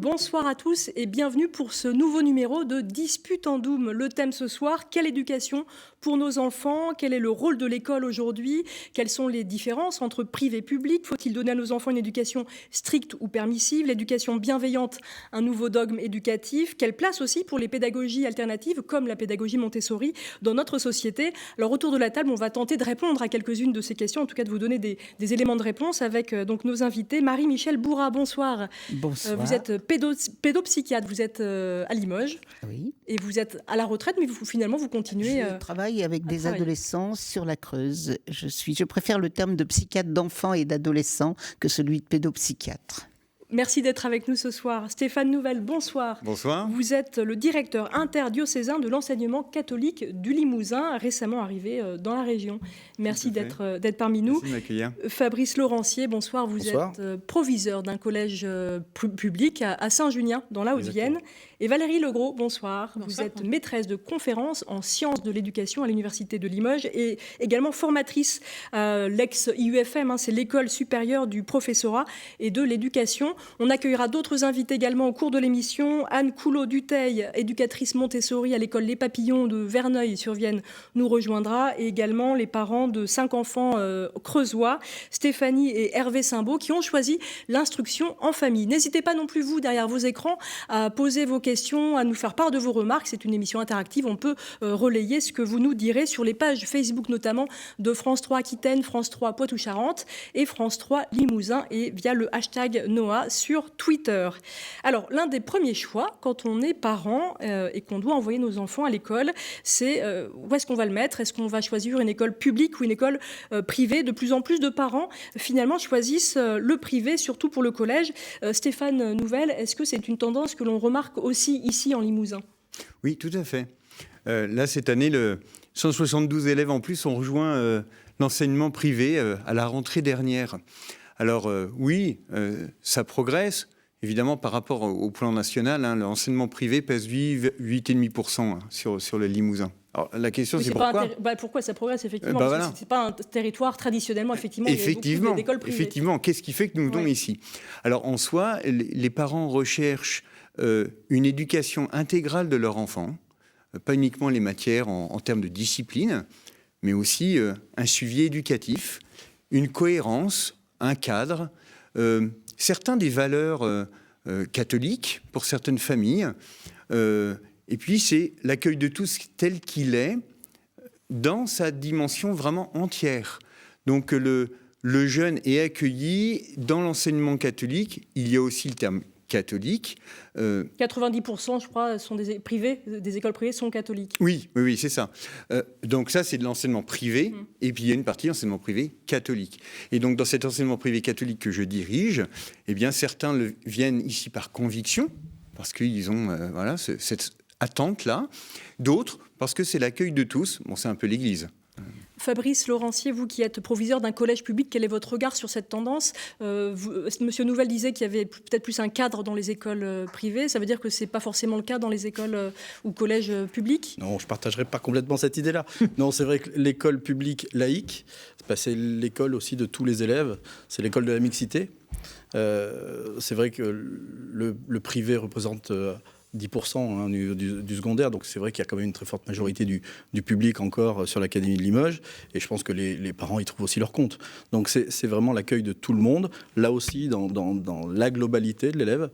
Bonsoir à tous et bienvenue pour ce nouveau numéro de Dispute en Doom. Le thème ce soir, quelle éducation pour nos enfants? Quel est le rôle de l'école aujourd'hui? Quelles sont les différences entre privé et public? Faut-il donner à nos enfants une éducation stricte ou permissive? L'éducation bienveillante, un nouveau dogme éducatif? Quelle place aussi pour les pédagogies alternatives comme la pédagogie Montessori dans notre société? Alors autour de la table, on va tenter de répondre à quelques-unes de ces questions, en tout cas de vous donner des éléments de réponse avec donc nos invités. Marie-Michèle Bourra, bonsoir. Bonsoir. Vous êtes pédopsychiatre, vous êtes à Limoges. Oui. Et vous êtes à la retraite, mais finalement vous continuez. Je travaille avec des adolescents sur la Creuse. Je préfère le terme de psychiatre d'enfants et d'adolescents que celui de pédopsychiatre. Merci d'être avec nous ce soir. Stéphane Nouvel, bonsoir. Bonsoir. Vous êtes le directeur interdiocésain de l'enseignement catholique du Limousin, récemment arrivé dans la région. Merci d'être parmi nous. Merci de m'accueillir. Fabrice Laurentier, bonsoir. Vous êtes proviseur d'un collège public à Saint-Junien, dans la Haute-Vienne. Et Valérie Legros, bonsoir. Vous êtes maîtresse de conférences en sciences de l'éducation à l'Université de Limoges et également formatrice l'ex-IUFM, c'est l'école supérieure du professorat et de l'éducation. On accueillera d'autres invités également au cours de l'émission. Anne Coulot-Duteil, éducatrice Montessori à l'école Les Papillons de Verneuil-sur-Vienne, nous rejoindra. Et également les parents de 5 enfants creusois, Stéphanie et Hervé Simbaud, qui ont choisi l'instruction en famille. N'hésitez pas non plus, vous, derrière vos écrans, à poser vos questions, à nous faire part de vos remarques. C'est une émission interactive. On peut relayer ce que vous nous direz sur les pages Facebook, notamment de France 3 Aquitaine, France 3 Poitou-Charentes et France 3 Limousin, et via le hashtag Noah sur Twitter. Alors, l'un des premiers choix, quand on est parent et qu'on doit envoyer nos enfants à l'école, c'est où est-ce qu'on va le mettre? Est-ce qu'on va choisir une école publique ou une école privée? De plus en plus de parents, finalement, choisissent le privé, surtout pour le collège. Stéphane Nouvel, est-ce que c'est une tendance que l'on remarque aussi ici en Limousin? Oui, tout à fait. Là, cette année, 172 élèves en plus ont rejoint l'enseignement privé à la rentrée dernière. Alors oui, ça progresse. Évidemment, par rapport au plan national, l'enseignement privé pèse 8,5% sur le Limousin. Alors, la question, c'est pourquoi pourquoi ça progresse, effectivement, parce que ce n'est pas un territoire traditionnellement, effectivement, il y a beaucoup d'écoles privées. Effectivement, qu'est-ce qui fait que nous venons ici? Alors, en soi, les parents recherchent une éducation intégrale de leur enfant, pas uniquement les matières en termes de discipline, mais aussi un suivi éducatif, une cohérence, un cadre, certains des valeurs catholiques pour certaines familles, et puis c'est l'accueil de tous tel qu'il est, dans sa dimension vraiment entière. Donc le jeune est accueilli dans l'enseignement catholique. Il y a aussi le terme catholique. 90%, je crois, sont des écoles privées sont catholiques. Oui, c'est ça. Donc ça, c'est de l'enseignement privé, et puis il y a une partie d'enseignement privé catholique. Et donc dans cet enseignement privé catholique que je dirige, eh bien certains viennent ici par conviction, parce qu'ils ont cette attente-là. D'autres, parce que c'est l'accueil de tous. Bon, c'est un peu l'Église. Fabrice Laurentier, vous qui êtes proviseur d'un collège public, quel est votre regard sur cette tendance? Monsieur Nouvel disait qu'il y avait peut-être plus un cadre dans les écoles privées. Ça veut dire que ce n'est pas forcément le cas dans les écoles ou collèges publics? Non, je ne partagerai pas complètement cette idée-là. Non, c'est vrai que l'école publique laïque, c'est l'école aussi de tous les élèves. C'est l'école de la mixité. C'est vrai que le privé représente 10% du secondaire, donc c'est vrai qu'il y a quand même une très forte majorité du public encore sur l'Académie de Limoges, et je pense que les parents y trouvent aussi leur compte. Donc c'est vraiment l'accueil de tout le monde, là aussi dans la globalité de l'élève.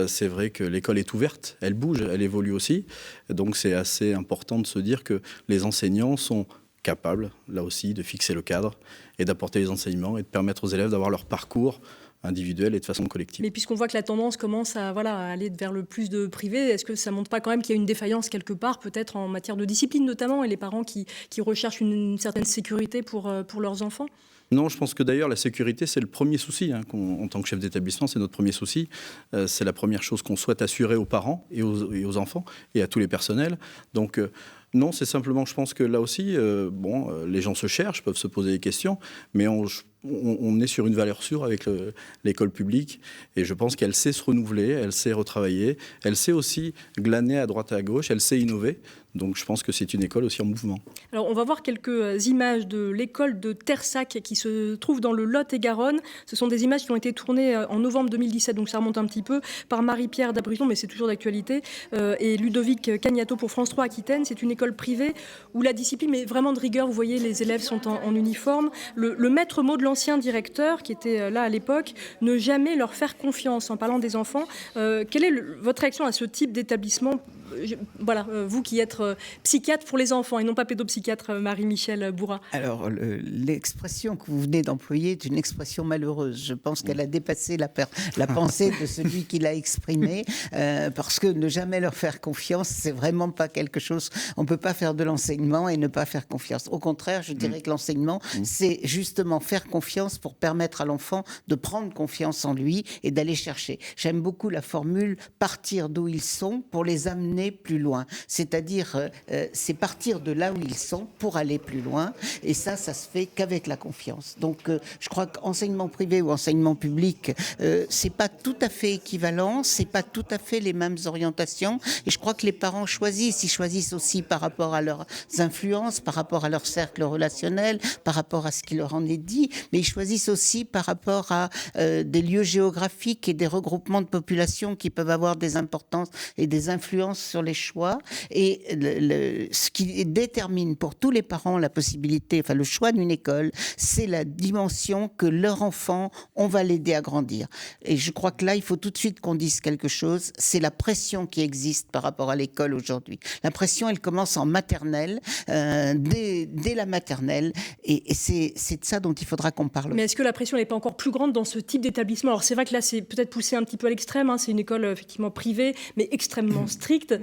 C'est vrai que l'école est ouverte, elle bouge, elle évolue aussi, donc c'est assez important de se dire que les enseignants sont capables, là aussi, de fixer le cadre et d'apporter les enseignements et de permettre aux élèves d'avoir leur parcours individuelle et de façon collective. Mais puisqu'on voit que la tendance commence à aller vers le plus de privé, est-ce que ça ne montre pas quand même qu'il y a une défaillance quelque part, peut-être en matière de discipline notamment, et les parents qui recherchent une certaine sécurité pour leurs enfants? Non, je pense que d'ailleurs la sécurité, c'est le premier souci. En tant que chef d'établissement, c'est notre premier souci. C'est la première chose qu'on souhaite assurer aux parents et aux enfants et à tous les personnels. Donc Non, c'est simplement, je pense que là aussi, les gens se cherchent, peuvent se poser des questions, mais on est sur une valeur sûre avec l'école publique, et je pense qu'elle sait se renouveler, elle sait retravailler, elle sait aussi glaner à droite et à gauche, elle sait innover. Donc je pense que c'est une école aussi en mouvement. Alors on va voir quelques images de l'école de Tersac qui se trouve dans le Lot-et-Garonne. Ce sont des images qui ont été tournées en novembre 2017, donc ça remonte un petit peu, par Marie-Pierre Dabruton, mais c'est toujours d'actualité, et Ludovic Cagnato pour France 3 Aquitaine. C'est une école privée où la discipline est vraiment de rigueur. Vous voyez, les élèves sont en uniforme. Le maître mot de l'ancien directeur, qui était là à l'époque, ne jamais leur faire confiance en parlant des enfants. Quelle est votre réaction à ce type d'établissement ? Voilà, vous qui êtes psychiatre pour les enfants et non pas pédopsychiatre, Marie-Michel Bourrat. Alors, l'expression que vous venez d'employer est une expression malheureuse. Je pense qu'elle a dépassé la pensée de celui qui l'a exprimée, parce que ne jamais leur faire confiance, c'est vraiment pas quelque chose. On ne peut pas faire de l'enseignement et ne pas faire confiance. Au contraire, je dirais que l'enseignement, c'est justement faire confiance pour permettre à l'enfant de prendre confiance en lui et d'aller chercher. J'aime beaucoup la formule « partir d'où ils sont pour les amener plus loin ». C'est-à-dire, c'est partir de là où ils sont pour aller plus loin. Et ça se fait qu'avec la confiance. Donc, je crois qu'enseignement privé ou enseignement public, c'est pas tout à fait équivalent, c'est pas tout à fait les mêmes orientations. Et je crois que les parents choisissent. Ils choisissent aussi par rapport à leurs influences, par rapport à leur cercle relationnel, par rapport à ce qui leur en est dit. Mais ils choisissent aussi par rapport à des lieux géographiques et des regroupements de populations qui peuvent avoir des importances et des influences sur les choix. Et ce qui détermine pour tous les parents la possibilité, enfin le choix d'une école, c'est la dimension que leur enfant, on va l'aider à grandir. Et je crois que là, il faut tout de suite qu'on dise quelque chose, c'est la pression qui existe par rapport à l'école aujourd'hui. La pression, elle commence en maternelle, dès la maternelle, et c'est de ça dont il faudra qu'on parle. Mais est-ce que la pression n'est pas encore plus grande dans ce type d'établissement ? Alors c'est vrai que là, c'est peut-être poussé un petit peu à l'extrême, hein. C'est une école effectivement privée, mais extrêmement stricte,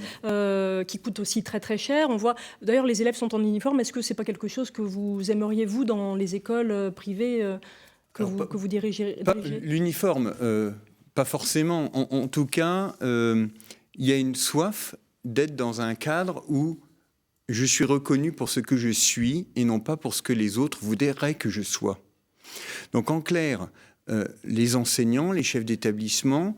qui coûte aussi très très cher. On voit, d'ailleurs, les élèves sont en uniforme. Est-ce que c'est pas quelque chose que vous aimeriez, vous, dans les écoles privées que vous dirigez ? L'uniforme, pas forcément. En tout cas, il y a une soif d'être dans un cadre où je suis reconnu pour ce que je suis et non pas pour ce que les autres voudraient que je sois. Donc en clair, les enseignants, les chefs d'établissement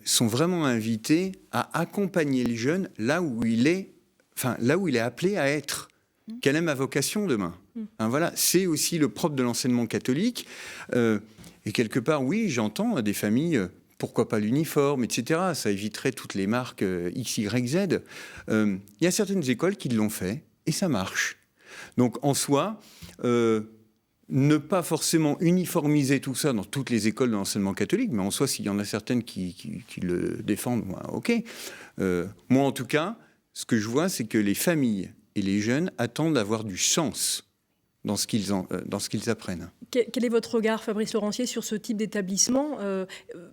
sont vraiment invités à accompagner le jeune là où il est appelé à être. Quelle est ma vocation demain ? Voilà, c'est aussi le propre de l'enseignement catholique. Et quelque part, oui, j'entends des familles, pourquoi pas l'uniforme, etc. Ça éviterait toutes les marques X, Y, Z. Il y a certaines écoles qui l'ont fait et ça marche. Donc en soi, ne pas forcément uniformiser tout ça dans toutes les écoles de l'enseignement catholique, mais en soi, s'il y en a certaines qui le défendent, ok. Moi, en tout cas, ce que je vois, c'est que les familles et les jeunes attendent d'avoir du sens dans ce qu'ils apprennent. Quel est votre regard, Fabrice Laurentier, sur ce type d'établissement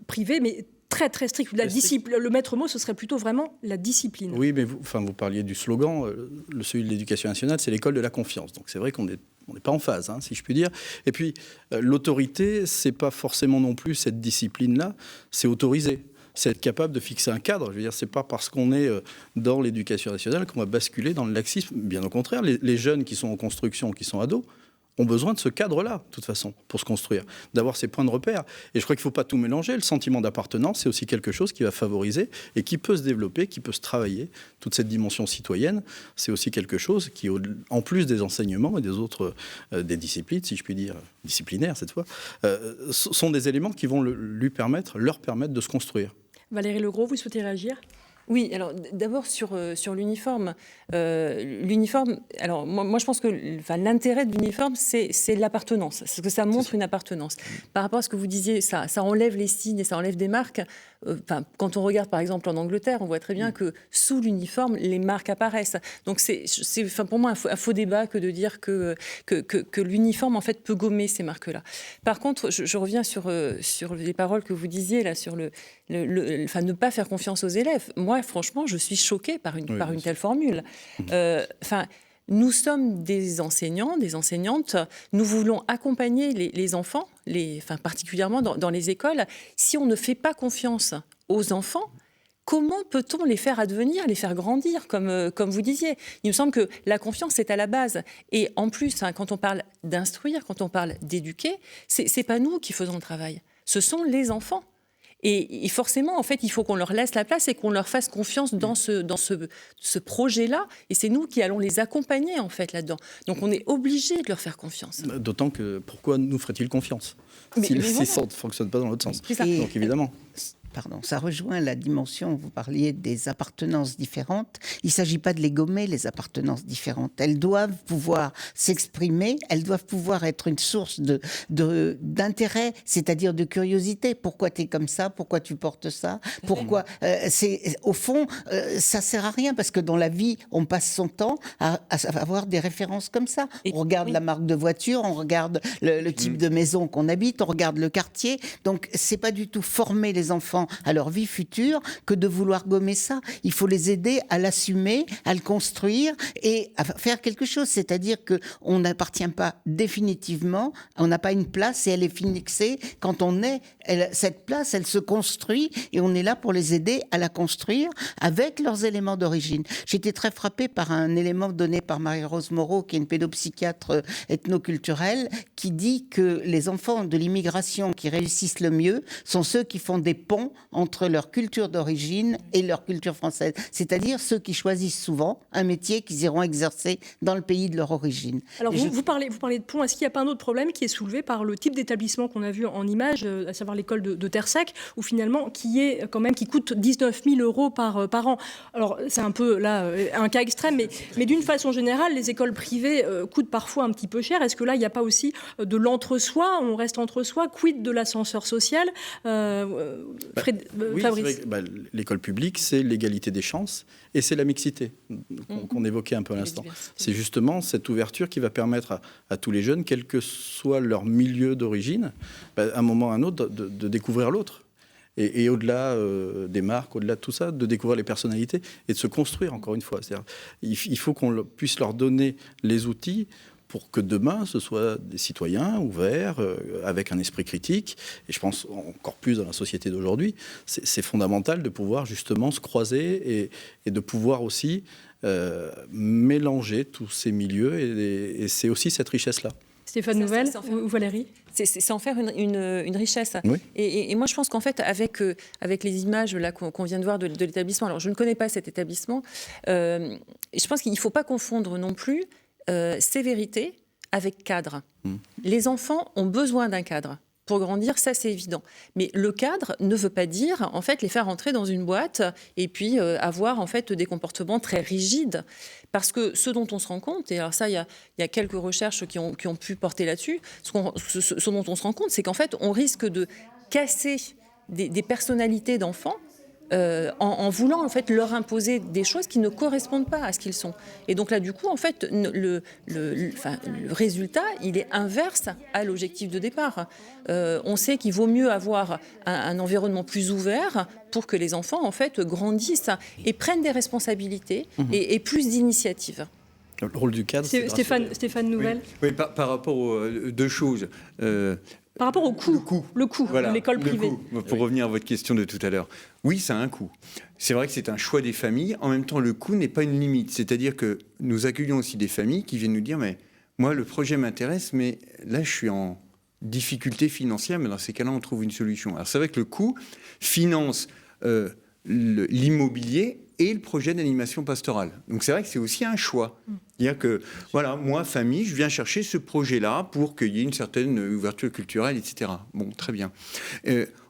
privé, mais très très strict. Le maître mot, ce serait plutôt vraiment la discipline. Oui, mais vous parliez du slogan, celui de l'éducation nationale, c'est l'école de la confiance. Donc c'est vrai qu'on n'est pas en phase, hein, si je puis dire. Et puis l'autorité, c'est pas forcément non plus cette discipline-là, c'est autoriser. C'est être capable de fixer un cadre. Je veux dire, c'est pas parce qu'on est dans l'éducation nationale qu'on va basculer dans le laxisme. Bien au contraire, les jeunes qui sont en construction, qui sont ados, ont besoin de ce cadre-là, de toute façon, pour se construire, d'avoir ces points de repère. Et je crois qu'il ne faut pas tout mélanger. Le sentiment d'appartenance, c'est aussi quelque chose qui va favoriser et qui peut se développer, qui peut se travailler. Toute cette dimension citoyenne, c'est aussi quelque chose qui, en plus des enseignements et des autres des disciplines, si je puis dire, disciplinaires cette fois, sont des éléments qui vont leur permettre de se construire. Valérie Legros, vous souhaitez réagir ? Oui, alors d'abord sur l'uniforme. L'uniforme, alors moi je pense que l'intérêt de l'uniforme, c'est l'appartenance, parce que ça montre une appartenance. Par rapport à ce que vous disiez, ça enlève les signes et ça enlève des marques. Quand on regarde par exemple en Angleterre, on voit très bien que sous l'uniforme, les marques apparaissent. Donc c'est pour moi un faux débat que de dire que l'uniforme en fait peut gommer ces marques-là. Par contre, je reviens sur les paroles que vous disiez là sur ne pas faire confiance aux élèves. Moi, franchement, je suis choquée par une telle formule. Nous sommes des enseignants, des enseignantes. Nous voulons accompagner les enfants, particulièrement dans les écoles. Si on ne fait pas confiance aux enfants, comment peut-on les faire advenir, les faire grandir, comme vous disiez. Il me semble que la confiance est à la base. Et en plus, quand on parle d'instruire, quand on parle d'éduquer, c'est pas nous qui faisons le travail. Ce sont les enfants. Et forcément, en fait, il faut qu'on leur laisse la place et qu'on leur fasse confiance dans ce projet-là. Et c'est nous qui allons les accompagner, en fait, là-dedans. Donc, on est obligé de leur faire confiance. D'autant que, pourquoi nous ferait-il confiance si ça ne fonctionne pas dans l'autre sens? Donc, évidemment... Pardon, ça rejoint la dimension, vous parliez des appartenances différentes. Il ne s'agit pas de les gommer, les appartenances différentes. Elles doivent pouvoir s'exprimer, elles doivent pouvoir être une source d'intérêt, c'est-à-dire de curiosité. Pourquoi tu es comme ça? Pourquoi tu portes ça? Pourquoi au fond, ça ne sert à rien, parce que dans la vie, on passe son temps à avoir des références comme ça. On regarde la marque de voiture, on regarde le type de maison qu'on habite, on regarde le quartier. Donc, ce n'est pas du tout former les enfants à leur vie future que de vouloir gommer ça. Il faut les aider à l'assumer, à le construire et à faire quelque chose. C'est-à-dire qu'on n'appartient pas définitivement, on n'a pas une place et elle est fixée. Quand on est, cette place, elle se construit et on est là pour les aider à la construire avec leurs éléments d'origine. J'étais très frappée par un élément donné par Marie-Rose Moreau, qui est une pédopsychiatre ethnoculturelle, qui dit que les enfants de l'immigration qui réussissent le mieux sont ceux qui font des ponts entre leur culture d'origine et leur culture française. C'est-à-dire ceux qui choisissent souvent un métier qu'ils iront exercer dans le pays de leur origine. Alors vous parlez de pont. Est-ce qu'il n'y a pas un autre problème qui est soulevé par le type d'établissement qu'on a vu en image, à savoir l'école de Terssac, où finalement qui coûte 19 000 € par an. Alors c'est un peu là un cas extrême, mais d'une façon générale, les écoles privées coûtent parfois un petit peu cher. Est-ce que là il n'y a pas aussi de l'entre-soi? On reste entre soi. Quid de l'ascenseur social? Oui, Fabrice. c'est vrai que, l'école publique, c'est l'égalité des chances et c'est la mixité qu'on évoquait un peu à l'instant. C'est justement cette ouverture qui va permettre à tous les jeunes, quel que soit leur milieu d'origine, à un moment ou à un autre, de découvrir l'autre. Et au-delà des marques, au-delà de tout ça, de découvrir les personnalités et de se construire, encore une fois. C'est-à-dire, il faut qu'on puisse leur donner les outils pour que demain, ce soit des citoyens ouverts, avec un esprit critique. Et je pense encore plus dans la société d'aujourd'hui, c'est fondamental de pouvoir justement se croiser et de pouvoir aussi mélanger tous ces milieux. Et c'est aussi cette richesse-là. Stéphane Nouvel ou Valérie? C'est en faire une richesse. Oui. Et moi, je pense qu'en fait, avec les images là qu'on vient de voir de l'établissement, alors je ne connais pas cet établissement, je pense qu'il ne faut pas confondre non plus sévérité avec cadre. Les enfants ont besoin d'un cadre pour grandir, ça c'est évident. Mais le cadre ne veut pas dire en fait les faire entrer dans une boîte et puis avoir en fait des comportements très rigides. Parce que ce dont on se rend compte, et alors ça il y a quelques recherches qui ont pu porter là-dessus, ce dont on se rend compte, c'est qu'en fait on risque de casser des personnalités d'enfants en voulant en fait leur imposer des choses qui ne correspondent pas à ce qu'ils sont. Et donc là du coup en fait le résultat il est inverse à l'objectif de départ. On sait qu'il vaut mieux avoir un environnement plus ouvert pour que les enfants en fait grandissent et prennent des responsabilités et plus d'initiatives. Le rôle du cadre, c'est Stéphane Nouvel. Oui, par rapport aux deux choses. Par rapport au coût, le coût de l'école privée. Pour revenir à votre question de tout à l'heure. Oui, ça a un coût. C'est vrai que c'est un choix des familles. En même temps, le coût n'est pas une limite. C'est-à-dire que nous accueillons aussi des familles qui viennent nous dire « mais moi, le projet m'intéresse, mais là, je suis en difficulté financière, mais dans ces cas-là, on trouve une solution. » Alors c'est vrai que le coût finance l'immobilier et le projet d'animation pastorale. Donc c'est vrai que c'est aussi un choix. C'est-à-dire que, voilà, moi, famille, je viens chercher ce projet-là pour qu'il y ait une certaine ouverture culturelle, etc. Bon, très bien.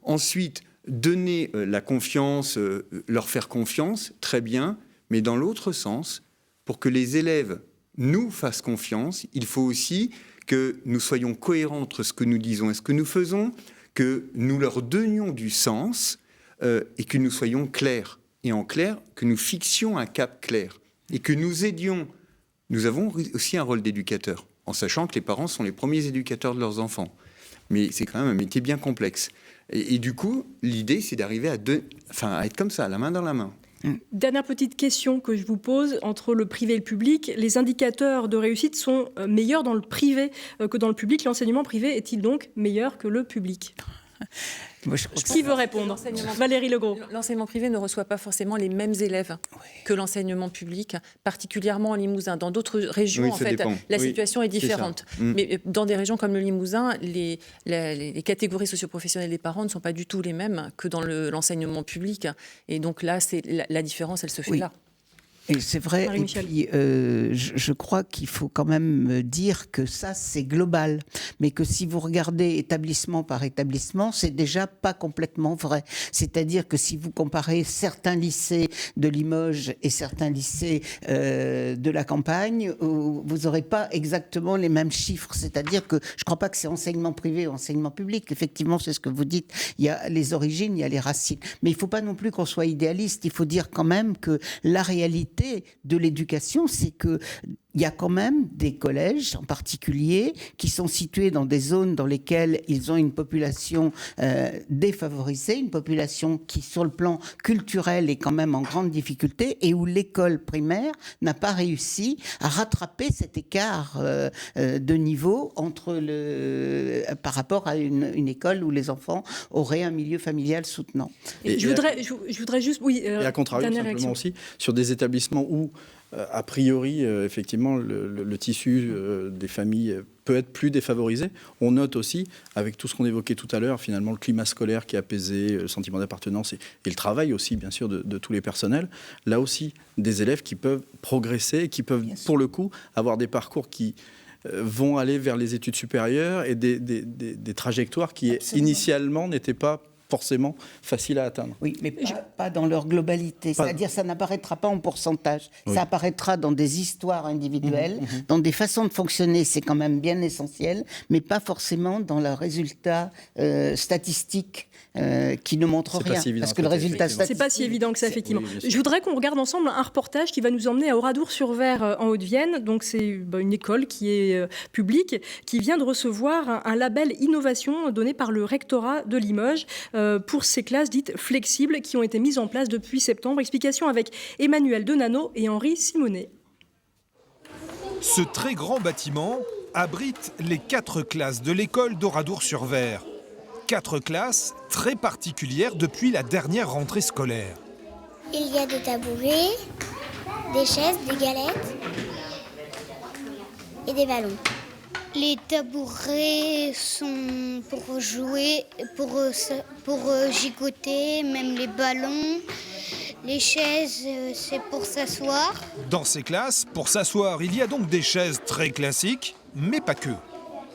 Ensuite, donner la confiance, leur faire confiance, très bien, mais dans l'autre sens, pour que les élèves nous fassent confiance, il faut aussi que nous soyons cohérents entre ce que nous disons et ce que nous faisons, que nous leur donnions du sens et que nous soyons clairs. Et en clair, que nous fixions un cap clair et que nous aidions. Nous avons aussi un rôle d'éducateur, en sachant que les parents sont les premiers éducateurs de leurs enfants. Mais c'est quand même un métier bien complexe. Et du coup, l'idée, c'est d'arriver à être comme ça, la main dans la main. Dernière petite question que je vous pose, entre le privé et le public, les indicateurs de réussite sont meilleurs dans le privé que dans le public. L'enseignement privé est-il donc meilleur que le public ? Moi, Qui veut répondre? Valérie Legros. L'enseignement privé ne reçoit pas forcément les mêmes élèves que l'enseignement public, particulièrement en Limousin. Dans d'autres régions, en fait, la situation est différente. Mais dans des régions comme le Limousin, les catégories socioprofessionnelles des parents ne sont pas du tout les mêmes que dans l'enseignement public. Et donc là, la différence, elle se fait là. Et c'est vrai, et puis, je crois qu'il faut quand même dire que ça, c'est global. Mais que si vous regardez établissement par établissement, c'est déjà pas complètement vrai. C'est-à-dire que si vous comparez certains lycées de Limoges et certains lycées de la campagne, vous n'aurez pas exactement les mêmes chiffres. C'est-à-dire que je ne crois pas que c'est enseignement privé ou enseignement public. Effectivement, c'est ce que vous dites. Il y a les origines, il y a les racines. Mais il ne faut pas non plus qu'on soit idéaliste. Il faut dire quand même que la réalité de l'éducation, c'est que il y a quand même des collèges en particulier qui sont situés dans des zones dans lesquelles ils ont une population défavorisée, une population qui, sur le plan culturel, est quand même en grande difficulté et où l'école primaire n'a pas réussi à rattraper cet écart de niveau par rapport à une école où les enfants auraient un milieu familial soutenant. Et je voudrais juste... Oui, et à contrario, simplement aussi, sur des établissements où a priori, effectivement, le tissu des familles peut être plus défavorisé. On note aussi, avec tout ce qu'on évoquait tout à l'heure, finalement, le climat scolaire qui est apaisé, le sentiment d'appartenance et le travail aussi, bien sûr, de tous les personnels. Là aussi, des élèves qui peuvent progresser, qui peuvent, pour le coup, avoir des parcours qui vont aller vers les études supérieures et des trajectoires qui, initialement, n'étaient pas forcément facile à atteindre. Oui, mais pas dans leur globalité. C'est-à-dire ça n'apparaîtra pas en pourcentage. Oui. Ça apparaîtra dans des histoires individuelles, dans des façons de fonctionner, c'est quand même bien essentiel, mais pas forcément dans le résultat statistique qui ne montre rien. Si parce que le résultat statistique... C'est pas si évident que ça, effectivement. Oui, je voudrais qu'on regarde ensemble un reportage qui va nous emmener à Oradour-sur-Ver en Haute-Vienne. Donc c'est une école qui est publique, qui vient de recevoir un label innovation donné par le rectorat de Limoges pour ces classes dites flexibles qui ont été mises en place depuis septembre. Explication avec Emmanuel Denano et Henri Simonet. Ce très grand bâtiment abrite les 4 classes de l'école d'Oradour-sur-Ver. 4 classes très particulières depuis la dernière rentrée scolaire. Il y a des tabourets, des chaises, des galettes et des ballons. Les tabourets sont pour jouer, pour gigoter, même les ballons. Les chaises, c'est pour s'asseoir. Dans ces classes, pour s'asseoir, il y a donc des chaises très classiques, mais pas que.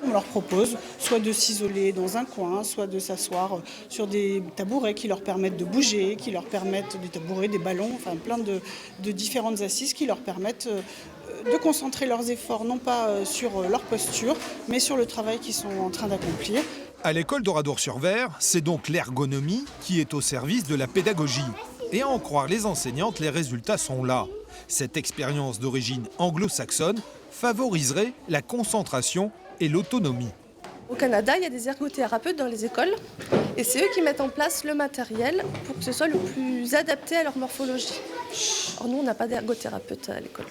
On leur propose soit de s'isoler dans un coin, soit de s'asseoir sur des tabourets qui leur permettent de bouger, qui leur permettent des tabourets, des ballons, enfin plein de différentes assises qui leur permettent de concentrer leurs efforts, non pas sur leur posture, mais sur le travail qu'ils sont en train d'accomplir. À l'école d'Oradour-sur-Ver, c'est donc l'ergonomie qui est au service de la pédagogie. Et à en croire les enseignantes, les résultats sont là. Cette expérience d'origine anglo-saxonne favoriserait la concentration et l'autonomie. Au Canada, il y a des ergothérapeutes dans les écoles et c'est eux qui mettent en place le matériel pour que ce soit le plus adapté à leur morphologie. Or nous, on n'a pas d'ergothérapeute à l'école.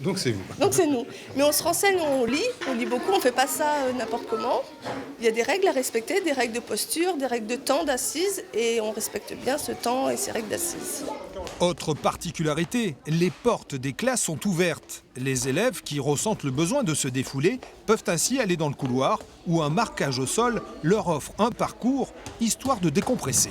Donc c'est vous. Donc c'est nous. Mais on se renseigne, on lit beaucoup, on ne fait pas ça n'importe comment. Il y a des règles à respecter, des règles de posture, des règles de temps d'assise et on respecte bien ce temps et ces règles d'assise. Autre particularité, les portes des classes sont ouvertes. Les élèves qui ressentent le besoin de se défouler peuvent ainsi aller dans le couloir où un marquage au sol leur offre un parcours histoire de décompresser.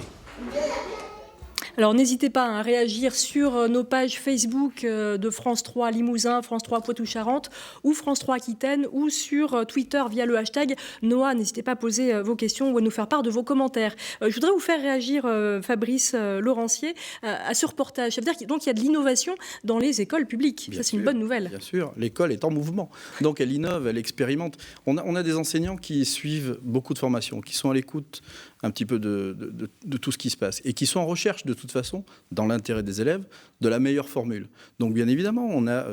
Alors n'hésitez pas à réagir sur nos pages Facebook de France 3 Limousin, France 3 Poitou-Charentes ou France 3 Aquitaine ou sur Twitter via le hashtag Noah. N'hésitez pas à poser vos questions ou à nous faire part de vos commentaires. Je voudrais vous faire réagir, Fabrice Laurentier, à ce reportage. Ça veut dire qu'il y a de l'innovation dans les écoles publiques. Bien Ça, c'est sûr, une bonne nouvelle. Bien sûr, l'école est en mouvement. Donc elle innove, elle expérimente. On a des enseignants qui suivent beaucoup de formations, qui sont à l'écoute un petit peu de tout ce qui se passe et qui sont en recherche de toute façon, dans l'intérêt des élèves, de la meilleure formule. Donc bien évidemment, on a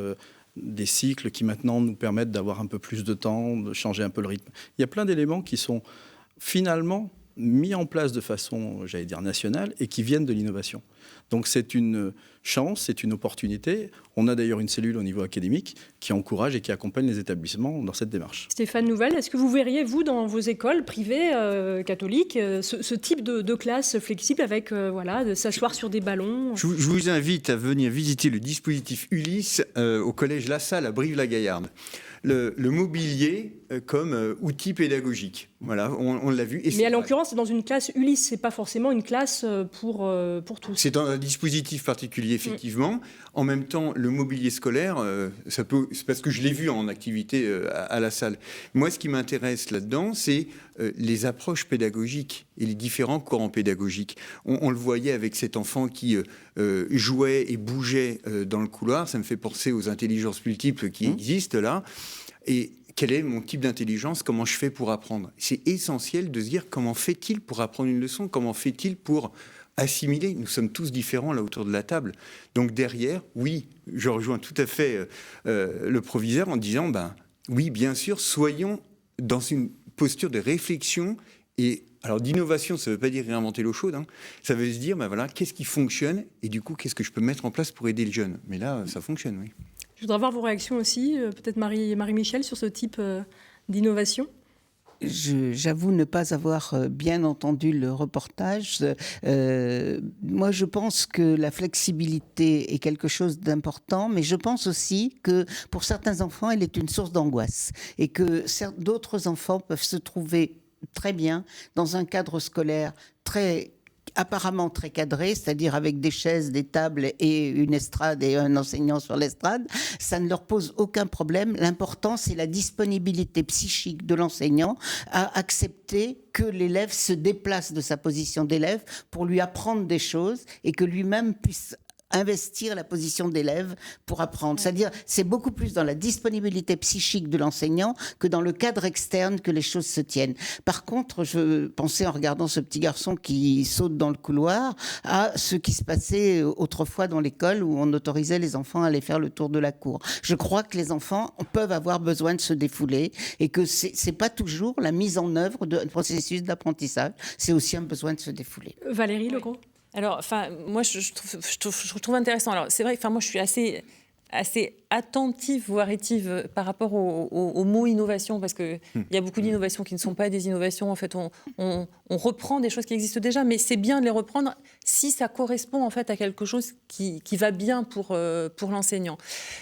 des cycles qui maintenant nous permettent d'avoir un peu plus de temps, de changer un peu le rythme. Il y a plein d'éléments qui sont finalement mis en place de façon, j'allais dire, nationale et qui viennent de l'innovation. Donc c'est une chance, c'est une opportunité. On a d'ailleurs une cellule au niveau académique qui encourage et qui accompagne les établissements dans cette démarche. Stéphane Nouvel, est-ce que vous verriez, vous, dans vos écoles privées catholiques, ce type de classe flexible avec, de s'asseoir sur des ballons? Je vous invite à venir visiter le dispositif Ulysse au collège La Salle à Brive-la-Gaillarde. Le mobilier comme outil pédagogique. Voilà, on l'a vu. Mais à l'occurrence, c'est dans une classe Ulysse, c'est pas forcément une classe pour tous. C'est dans un dispositif particulier, effectivement. En même temps, le mobilier scolaire, c'est parce que je l'ai vu en activité à la salle. Moi, ce qui m'intéresse là-dedans, c'est les approches pédagogiques et les différents courants pédagogiques. On le voyait avec cet enfant qui jouait et bougeait dans le couloir. Ça me fait penser aux intelligences multiples qui existent là. Et quel est mon type d'intelligence? Comment je fais pour apprendre? C'est essentiel de se dire comment fait-il pour apprendre une leçon? Comment fait-il pour assimiler? Nous sommes tous différents là autour de la table. Donc derrière, oui, je rejoins tout à fait le proviseur en disant, oui, bien sûr, soyons dans une posture de réflexion. Et alors d'innovation, ça ne veut pas dire réinventer l'eau chaude. Ça veut se dire, qu'est-ce qui fonctionne? Et du coup, qu'est-ce que je peux mettre en place pour aider le jeune? Mais là, ça fonctionne, oui. Je voudrais avoir vos réactions aussi, peut-être Marie-Michel, sur ce type d'innovation. J'avoue ne pas avoir bien entendu le reportage. Moi, je pense que la flexibilité est quelque chose d'important, mais je pense aussi que pour certains enfants, elle est une source d'angoisse et que d'autres enfants peuvent se trouver très bien dans un cadre scolaire apparemment très cadré, c'est-à-dire avec des chaises, des tables et une estrade et un enseignant sur l'estrade. Ça ne leur pose aucun problème. L'important, c'est la disponibilité psychique de l'enseignant à accepter que l'élève se déplace de sa position d'élève pour lui apprendre des choses et que lui-même puisse investir la position d'élève pour apprendre. C'est-à-dire, c'est beaucoup plus dans la disponibilité psychique de l'enseignant que dans le cadre externe que les choses se tiennent. Par contre, je pensais en regardant ce petit garçon qui saute dans le couloir à ce qui se passait autrefois dans l'école où on autorisait les enfants à aller faire le tour de la cour. Je crois que les enfants peuvent avoir besoin de se défouler et que c'est pas toujours la mise en œuvre d'un processus d'apprentissage, c'est aussi un besoin de se défouler. Valérie Legros. Alors, moi, je trouve intéressant. Alors, c'est vrai que moi, je suis assez attentive, voire rétive par rapport au mot innovation, parce qu'il y a beaucoup d'innovations qui ne sont pas des innovations. En fait, on reprend des choses qui existent déjà, mais c'est bien de les reprendre si ça correspond en fait à quelque chose qui va bien pour l'enseignant.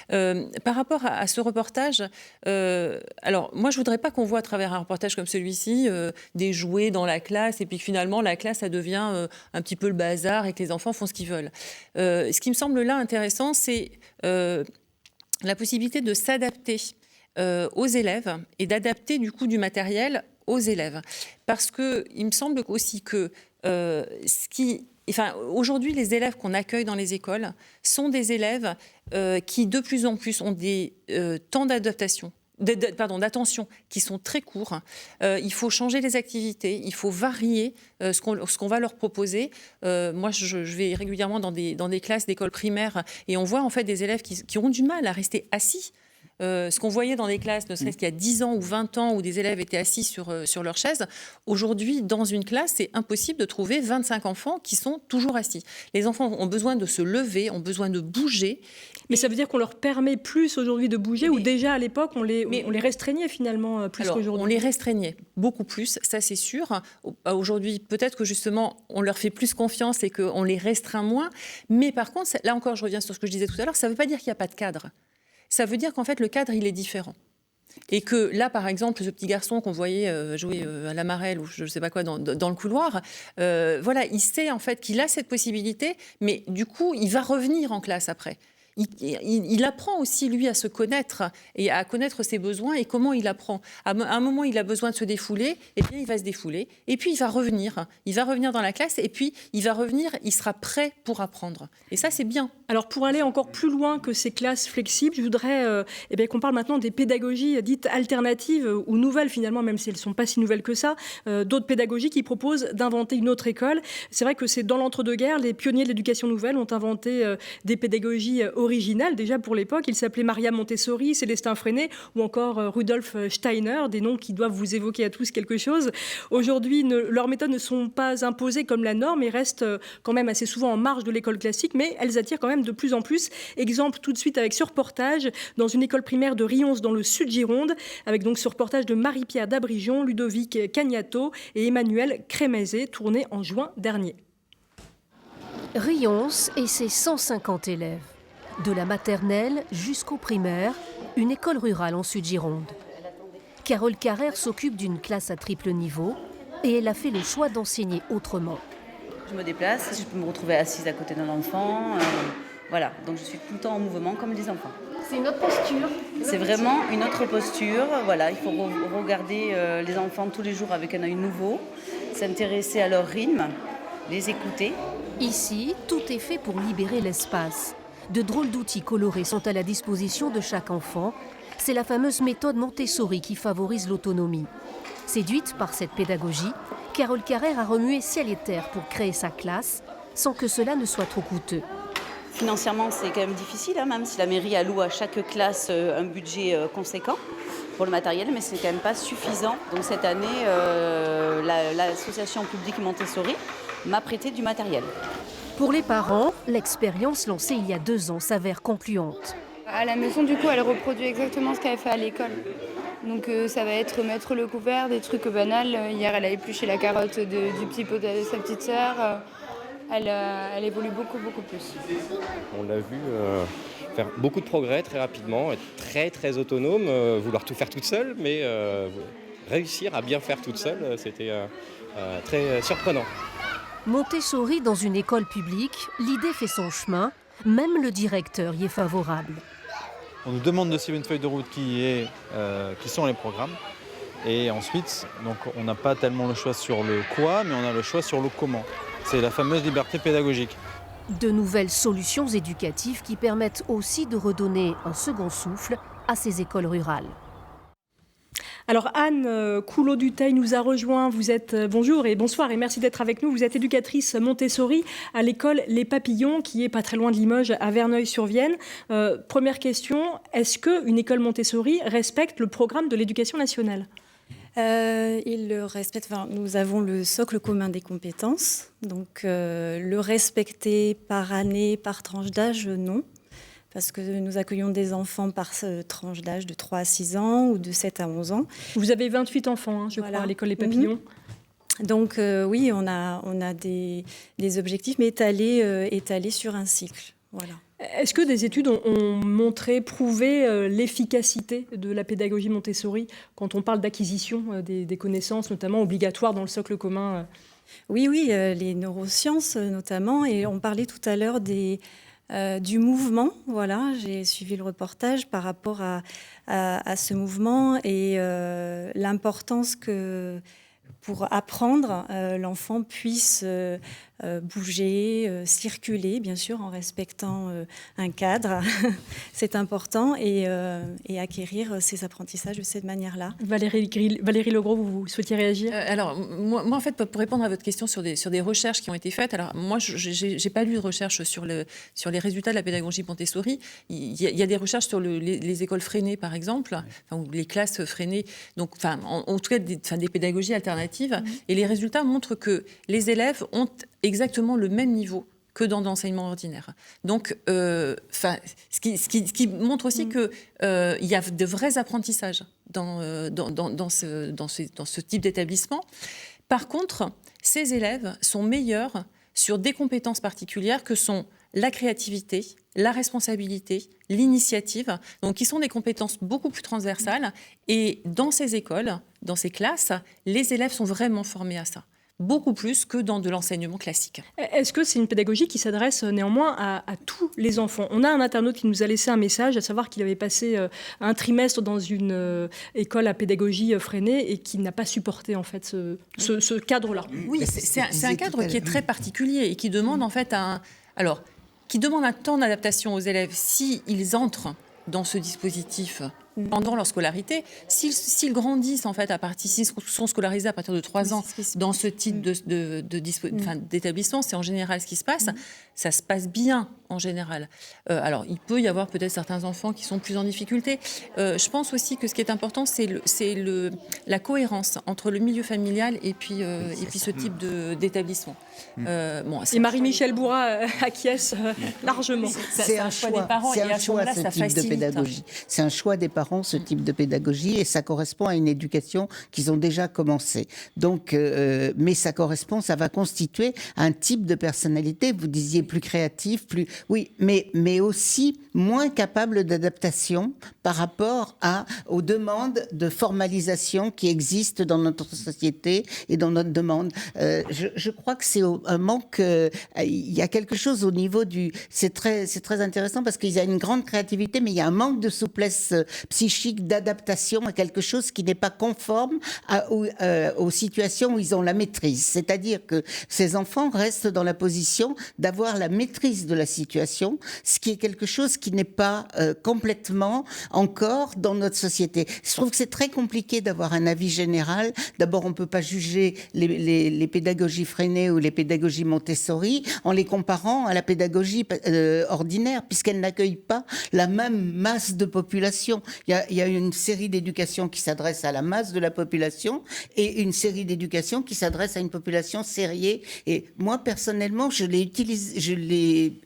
Par rapport à ce reportage, alors moi, je voudrais pas qu'on voit à travers un reportage comme celui-ci des jouets dans la classe et puis finalement la classe, ça devient un petit peu le bazar et que les enfants font ce qu'ils veulent. Ce qui me semble là intéressant, c'est la possibilité de s'adapter aux élèves et d'adapter du coup du matériel aux élèves. Parce qu'il me semble aussi que aujourd'hui, les élèves qu'on accueille dans les écoles sont des élèves qui de plus en plus ont des temps d'attention qui sont très courts. Il faut changer les activités, il faut varier ce qu'on va leur proposer. Moi, je vais régulièrement dans des classes d'école primaire et on voit en fait des élèves qui ont du mal à rester assis. Ce qu'on voyait dans les classes, ne serait-ce qu'il y a 10 ans ou 20 ans, où des élèves étaient assis sur leur chaise, aujourd'hui, dans une classe, c'est impossible de trouver 25 enfants qui sont toujours assis. Les enfants ont besoin de se lever, ont besoin de bouger. Mais ça veut dire qu'on leur permet plus aujourd'hui de bouger, ou déjà à l'époque, on les restreignait finalement plus qu'aujourd'hui? On les restreignait beaucoup plus, ça c'est sûr. Aujourd'hui, peut-être que justement, on leur fait plus confiance et qu'on les restreint moins. Mais par contre, là encore, je reviens sur ce que je disais tout à l'heure, ça ne veut pas dire qu'il n'y a pas de cadre. Ça veut dire qu'en fait, le cadre, il est différent. Et que là, par exemple, ce petit garçon qu'on voyait jouer à la marelle ou je ne sais pas quoi dans le couloir, il sait en fait qu'il a cette possibilité, mais du coup, il va revenir en classe après. Il apprend aussi, lui, à se connaître et à connaître ses besoins et comment il apprend. À un moment, il a besoin de se défouler, et bien il va se défouler, et puis il va revenir. Il va revenir dans la classe, et puis il sera prêt pour apprendre. Et ça, c'est bien. Alors, pour aller encore plus loin que ces classes flexibles, je voudrais qu'on parle maintenant des pédagogies dites alternatives ou nouvelles, finalement, même si elles ne sont pas si nouvelles que ça. D'autres pédagogies qui proposent d'inventer une autre école. C'est vrai que c'est dans l'entre-deux-guerres, les pionniers de l'éducation nouvelle ont inventé des pédagogies original déjà pour l'époque. Ils s'appelaient Maria Montessori, Célestin Freinet ou encore Rudolf Steiner, des noms qui doivent vous évoquer à tous quelque chose. Aujourd'hui, leurs méthodes ne sont pas imposées comme la norme et restent quand même assez souvent en marge de l'école classique, mais elles attirent quand même de plus en plus. Exemple tout de suite avec ce reportage dans une école primaire de Rions dans le sud Gironde, avec donc ce reportage de Marie-Pierre Dabrigeon, Ludovic Cagnato et Emmanuel Crémezé, tourné en juin dernier. Rions et ses 150 élèves. De la maternelle jusqu'au primaire, une école rurale en Sud-Gironde. Carole Carrère s'occupe d'une classe à triple niveau et elle a fait le choix d'enseigner autrement. Je me déplace, je peux me retrouver assise à côté d'un enfant. Voilà, donc je suis tout le temps en mouvement comme les enfants. C'est une autre posture. C'est vraiment une autre posture. Voilà, il faut regarder les enfants tous les jours avec un œil nouveau, s'intéresser à leur rythme, les écouter. Ici, tout est fait pour libérer l'espace. De drôles d'outils colorés sont à la disposition de chaque enfant. C'est la fameuse méthode Montessori qui favorise l'autonomie. Séduite par cette pédagogie, Carole Carrère a remué ciel et terre pour créer sa classe, sans que cela ne soit trop coûteux. Financièrement, c'est quand même difficile, même si la mairie alloue à chaque classe un budget conséquent pour le matériel, mais c'est quand même pas suffisant. Donc cette année, l'association publique Montessori m'a prêté du matériel. Pour les parents, l'expérience lancée il y a 2 ans s'avère concluante. À la maison, du coup, elle reproduit exactement ce qu'elle fait à l'école. Donc ça va être mettre le couvert, des trucs banals. Hier, elle a épluché la carotte du petit pot de sa petite sœur. Elle évolue beaucoup plus. On l'a vu faire beaucoup de progrès très rapidement, être très autonome, vouloir tout faire toute seule, mais réussir à bien faire toute seule, c'était très surprenant. Montessori dans une école publique, l'idée fait son chemin, même le directeur y est favorable. On nous demande de suivre une feuille de route qui sont les programmes. Et ensuite, donc, on n'a pas tellement le choix sur le quoi, mais on a le choix sur le comment. C'est la fameuse liberté pédagogique. De nouvelles solutions éducatives qui permettent aussi de redonner un second souffle à ces écoles rurales. Alors Anne Coulot-Dutheil nous a rejoint. Vous êtes bonjour et bonsoir et merci d'être avec nous. Vous êtes éducatrice Montessori à l'école Les Papillons qui est pas très loin de Limoges à Verneuil-sur-Vienne. Première question, est-ce qu'une école Montessori respecte le programme de l'éducation nationale ? Il le respecte. Enfin, nous avons le socle commun des compétences. Donc le respecter par année, par tranche d'âge, non. Parce que nous accueillons des enfants par tranche d'âge de 3 à 6 ans ou de 7 à 11 ans. Vous avez 28 enfants, je crois, à l'école Les Papillons. Donc oui, on a des objectifs, mais étalés sur un cycle. Voilà. Est-ce que des études ont prouvé l'efficacité de la pédagogie Montessori quand on parle d'acquisition des connaissances, notamment obligatoires dans le socle commun ? Oui, les neurosciences notamment. Et on parlait tout à l'heure du mouvement. Voilà, j'ai suivi le reportage par rapport à ce mouvement et l'importance que pour apprendre, l'enfant puisse bouger, circuler, bien sûr, en respectant un cadre. C'est important et acquérir ces apprentissages de cette manière-là. Valérie Legros, vous souhaitiez réagir ? Alors, moi, en fait, pour répondre à votre question sur des recherches qui ont été faites, alors moi, je n'ai pas lu de recherche sur les résultats de la pédagogie Montessori. Il y a des recherches sur les écoles freinées, par exemple, ou les classes freinées, donc, en tout cas des pédagogies alternatives. Et les résultats montrent que les élèves ont exactement le même niveau que dans l'enseignement ordinaire. Donc, ce qui montre aussi qu'il y a de vrais apprentissages dans ce type d'établissement. Par contre, ces élèves sont meilleurs sur des compétences particulières que sont la créativité, la responsabilité, l'initiative, donc qui sont des compétences beaucoup plus transversales. Et dans ces écoles, dans ces classes, les élèves sont vraiment formés à ça. Beaucoup plus que dans de l'enseignement classique. Est-ce que c'est une pédagogie qui s'adresse néanmoins à tous les enfants ? On a un internaute qui nous a laissé un message, à savoir qu'il avait passé un trimestre dans une école à pédagogie freinée et qui n'a pas supporté en fait ce cadre-là. Oui, c'est un cadre qui est très particulier et qui demande en fait qui demande un temps d'adaptation aux élèves s'ils entrent dans ce dispositif pendant leur scolarité. S'ils grandissent, en fait, s'ils sont scolarisés à partir de 3 ans dans ce type d'établissement, c'est en général ce qui se passe. Ça se passe bien, en général. Alors, il peut y avoir peut-être certains enfants qui sont plus en difficulté. Je pense aussi que ce qui est important, c'est la cohérence entre le milieu familial et puis ce type d'établissement. Et Marie-Michel Bourra acquiesce largement. C'est un choix des parents, c'est un choix, ce type de pédagogie. C'est un choix des parents, ce type de pédagogie, et ça correspond à une éducation qu'ils ont déjà commencé. Donc, mais ça va constituer un type de personnalité. Vous disiez plus créatif, oui, mais aussi moins capable d'adaptation par rapport aux demandes de formalisation qui existent dans notre société et dans notre demande. Je crois que c'est un manque. Il y a quelque chose au niveau c'est très intéressant parce qu'il y a une grande créativité, mais il y a un manque de souplesse psychique, d'adaptation à quelque chose qui n'est pas conforme aux situations où ils ont la maîtrise. C'est-à-dire que ces enfants restent dans la position d'avoir la maîtrise de la situation, ce qui est quelque chose qui n'est pas complètement encore dans notre société. Je trouve que c'est très compliqué d'avoir un avis général. D'abord, on ne peut pas juger les pédagogies freinées ou les pédagogies Montessori en les comparant à la pédagogie ordinaire, puisqu'elle n'accueille pas la même masse de population. Il y a une série d'éducation qui s'adresse à la masse de la population et une série d'éducation qui s'adresse à une population serrée. Et moi, personnellement, je l'ai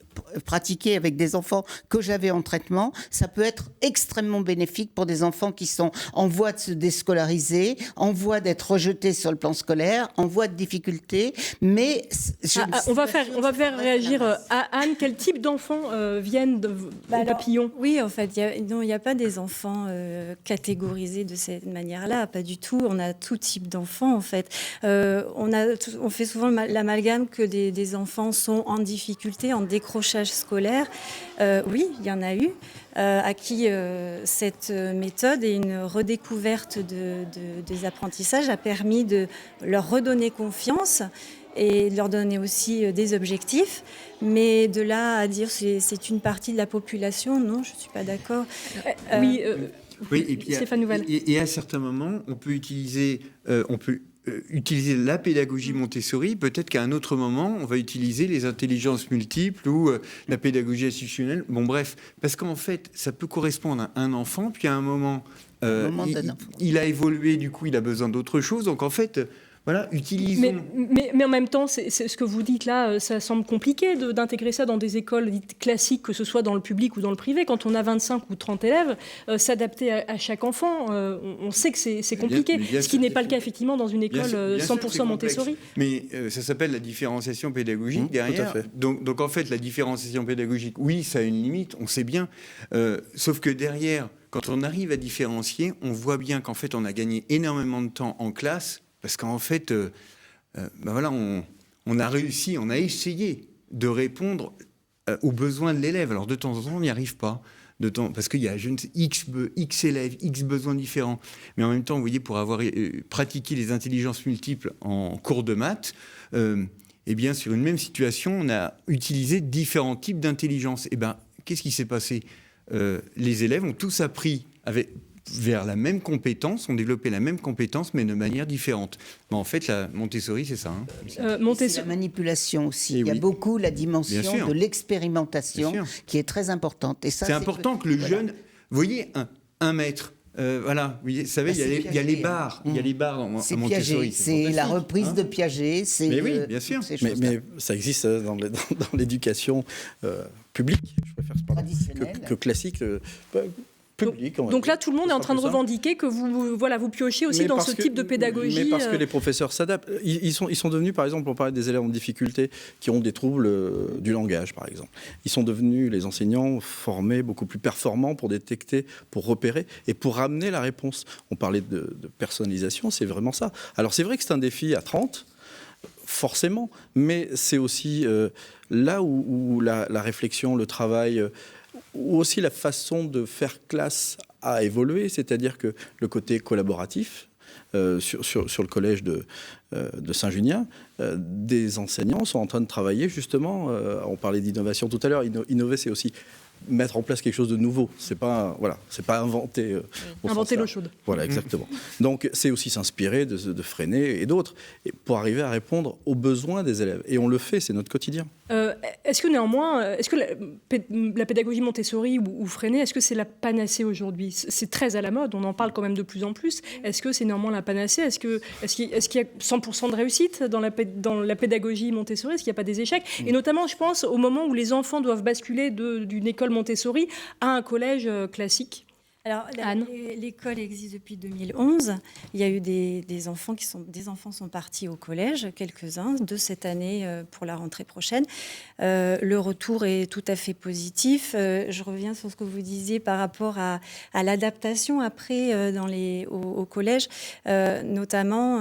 pratiqué avec des enfants que j'avais en traitement. Ça peut être extrêmement bénéfique pour des enfants qui sont en voie de se déscolariser, en voie d'être rejetés sur le plan scolaire, en voie de difficultés. Mais on va faire réagir à Anne. Quel type d'enfants viennent au papillon? Oui, en fait, il n'y a pas des enfants catégorisés de cette manière-là, pas du tout. On a tout type d'enfants, en fait. On fait souvent l'amalgame que des enfants sont en difficulté, en décrochage scolaire. Oui, il y en a eu à qui cette méthode et une redécouverte des apprentissages a permis de leur redonner confiance et de leur donner aussi des objectifs. Mais de là à dire que c'est une partie de la population, non, je ne suis pas d'accord. Oui, et puis, Stéphane Nouvel. Et à certains moments, on peut utiliser la pédagogie Montessori, peut-être qu'à un autre moment, on va utiliser les intelligences multiples ou la pédagogie institutionnelle. Bon, bref, parce qu'en fait, ça peut correspondre à un enfant, puis à un moment, il a évolué, du coup, il a besoin d'autre chose. Donc, en fait, voilà, utilisons... Mais en même temps, c'est ce que vous dites là, ça semble compliqué d'intégrer ça dans des écoles dites classiques, que ce soit dans le public ou dans le privé. Quand on a 25 ou 30 élèves, s'adapter à chaque enfant, on sait que c'est compliqué. Ce qui n'est pas le cas, effectivement, dans une école 100% Montessori. Mais ça s'appelle la différenciation pédagogique derrière. Tout à fait. Donc, en fait, la différenciation pédagogique, oui, ça a une limite, on sait bien. Sauf que derrière, quand on arrive à différencier, on voit bien qu'en fait, on a gagné énormément de temps en classe. Parce qu'en fait, voilà, on a réussi, on a essayé de répondre aux besoins de l'élève. Alors de temps en temps, on n'y arrive pas. Parce qu'il y a X élèves, X besoins différents. Mais en même temps, vous voyez, pour avoir pratiqué les intelligences multiples en cours de maths, eh bien, sur une même situation, on a utilisé différents types d'intelligence. Eh bien, qu'est-ce qui s'est passé? Les élèves ont tous appris vers la même compétence, ont développé la même compétence, mais de manière différente. Mais en fait, la Montessori, c'est ça. C'est la manipulation aussi. Il y a beaucoup la dimension de l'expérimentation qui est très importante. Et ça, c'est important que le jeune... Vous voyez, un maître... voilà, vous savez, il y a les barres. Il y a les barres dans Montessori. C'est la reprise de Piaget. Mais oui, bien sûr. Mais ça existe dans l'éducation publique, je préfère ce parler, que classique. Public, donc là, tout le monde est en train de revendiquer que vous piochez aussi dans ce type de pédagogie. Mais parce que les professeurs s'adaptent. Ils sont devenus, par exemple, on parlait des élèves en difficulté qui ont des troubles du langage, par exemple. Ils sont devenus, les enseignants, formés, beaucoup plus performants pour détecter, pour repérer et pour ramener la réponse. On parlait de personnalisation, c'est vraiment ça. Alors c'est vrai que c'est un défi à 30, forcément, mais c'est aussi là où la réflexion, le travail... ou aussi la façon de faire classe a évolué, c'est-à-dire que le côté collaboratif, sur le collège de Saint-Junien, des enseignants sont en train de travailler justement, on parlait d'innovation tout à l'heure, innover c'est aussi mettre en place quelque chose de nouveau. C'est pas inventer. Inventer l'eau chaude. Voilà, exactement. Donc c'est aussi s'inspirer de Freinet et d'autres pour arriver à répondre aux besoins des élèves. Et on le fait, c'est notre quotidien. Est-ce que néanmoins, la pédagogie Montessori ou Freinet, est-ce que c'est la panacée aujourd'hui? C'est très à la mode, on en parle quand même de plus en plus. Est-ce que c'est néanmoins la panacée? Est-ce qu'il y a 100% de réussite dans la pédagogie Montessori? Est-ce qu'il n'y a pas des échecs? Et notamment, je pense, au moment où les enfants doivent basculer d'une école Montessori à un collège classique. Alors, l'école existe depuis 2011. Il y a eu des enfants sont partis au collège, quelques-uns, de cette année pour la rentrée prochaine. Le retour est tout à fait positif. Je reviens sur ce que vous disiez par rapport à l'adaptation après au collège. Notamment,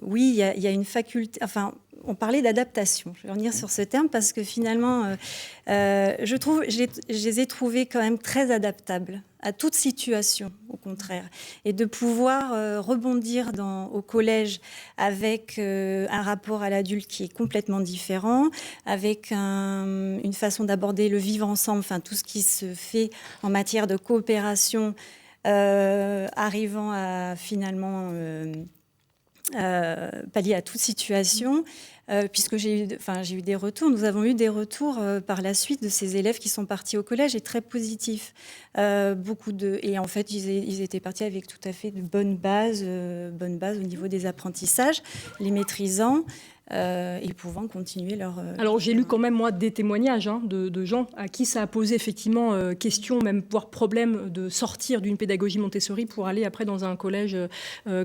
oui, il y a une faculté... Enfin, on parlait d'adaptation. Je vais revenir sur ce terme parce que finalement, je les ai trouvés quand même très adaptables à toute situation, au contraire. Et de pouvoir rebondir au collège avec un rapport à l'adulte qui est complètement différent, avec une façon d'aborder le vivre ensemble, enfin tout ce qui se fait en matière de coopération, arrivant à finalement... pallier à toute situation, puisque j'ai eu des retours. Nous avons eu des retours par la suite de ces élèves qui sont partis au collège et très positifs. Et en fait, ils étaient partis avec tout à fait de bonnes bases au niveau des apprentissages, les maîtrisant. Et pouvant continuer leur... Alors j'ai lu quand même moi des témoignages de gens à qui ça a posé effectivement question, même voire problème de sortir d'une pédagogie Montessori pour aller après dans un collège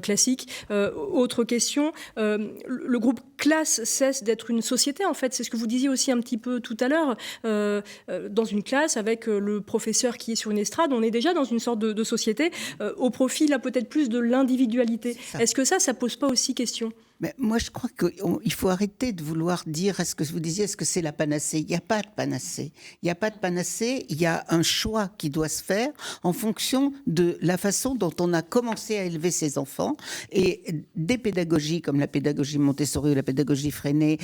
classique. Autre question, le groupe classe cesse d'être une société en fait, c'est ce que vous disiez aussi un petit peu tout à l'heure. Dans une classe avec le professeur qui est sur une estrade, on est déjà dans une sorte de société au profit là peut-être plus de l'individualité. Est-ce que ça pose pas aussi question ? Mais moi, je crois qu'il faut arrêter de vouloir dire, est-ce que c'est la panacée? Il n'y a pas de panacée. Il n'y a pas de panacée, il y a un choix qui doit se faire en fonction de la façon dont on a commencé à élever ses enfants. Et des pédagogies comme la pédagogie Montessori ou la pédagogie Freinet,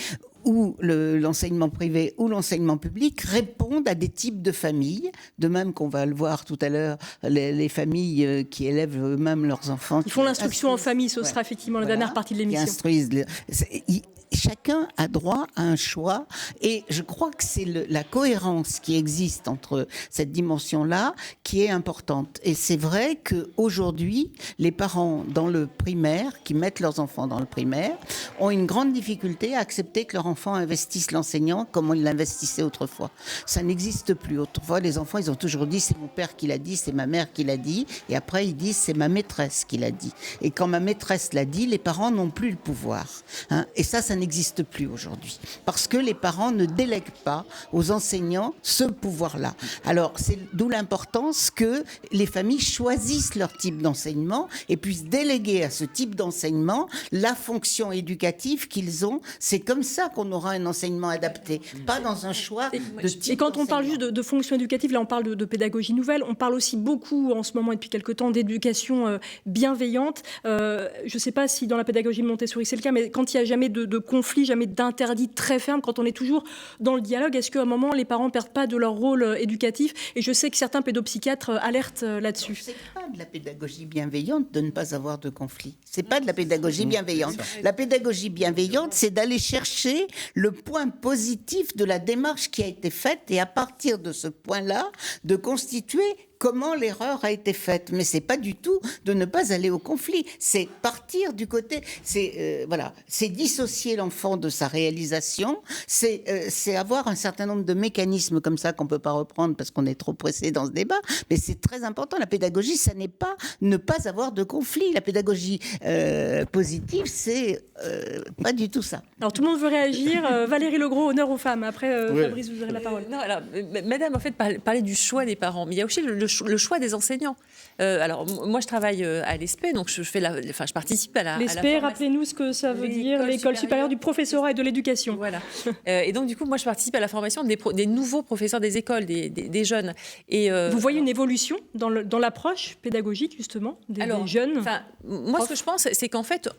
ou l'enseignement privé ou l'enseignement public répondent à des types de familles, de même qu'on va le voir tout à l'heure, les familles qui élèvent eux-mêmes leurs enfants. Ils font l'instruction en famille, ce sera effectivement la dernière partie de l'émission. Chacun a droit à un choix et je crois que c'est la cohérence qui existe entre cette dimension-là qui est importante. Et c'est vrai qu'aujourd'hui, les parents dans le primaire, qui mettent leurs enfants dans le primaire, ont une grande difficulté à accepter que leur enfant investisse l'enseignant comme ils l'investissaient autrefois. Ça n'existe plus. Autrefois, les enfants, ils ont toujours dit c'est mon père qui l'a dit, c'est ma mère qui l'a dit, et après ils disent c'est ma maîtresse qui l'a dit. Et quand ma maîtresse l'a dit, les parents n'ont plus le pouvoir. Et ça n'existe plus aujourd'hui. Parce que les parents ne délèguent pas aux enseignants ce pouvoir-là. Alors, c'est d'où l'importance que les familles choisissent leur type d'enseignement et puissent déléguer à ce type d'enseignement la fonction éducative qu'ils ont. C'est comme ça qu'on aura un enseignement adapté, pas dans un choix de type. Et quand on parle juste de fonction éducative, là on parle de pédagogie nouvelle, on parle aussi beaucoup en ce moment et depuis quelque temps d'éducation bienveillante. Je ne sais pas si dans la pédagogie Montessori c'est le cas, mais quand il n'y a jamais de conflit, jamais d'interdit très ferme, quand on est toujours dans le dialogue, est-ce qu'à un moment les parents ne perdent pas de leur rôle éducatif? Et je sais que certains pédopsychiatres alertent là-dessus. C'est pas de la pédagogie bienveillante de ne pas avoir de conflit. C'est pas de la pédagogie bienveillante. La pédagogie bienveillante, c'est d'aller chercher le point positif de la démarche qui a été faite et à partir de ce point-là, de constituer comment l'erreur a été faite. Mais c'est pas du tout de ne pas aller au conflit. C'est partir du côté, c'est dissocier l'enfant de sa réalisation, c'est avoir un certain nombre de mécanismes comme ça qu'on peut pas reprendre parce qu'on est trop pressé dans ce débat, mais c'est très important. La pédagogie, ça n'est pas ne pas avoir de conflit. La pédagogie positive, c'est pas du tout ça. Alors tout le monde veut réagir. Valérie Legros, honneur aux femmes. Après, Fabrice, vous aurez la parole. Non, alors, Madame, en fait, parlait du choix des parents, mais il y a aussi le choix des enseignants. Alors, moi, je travaille à l'ESPE, donc je participe à la... L'ESPE, rappelez-nous ce que ça veut dire, l'École supérieure du professorat et de l'éducation. Voilà. Et donc, du coup, moi, je participe à la formation des nouveaux professeurs des écoles, des jeunes. Et, vous voyez une évolution dans l'approche pédagogique, justement, des jeunes moi, ce que je pense, c'est qu'en fait...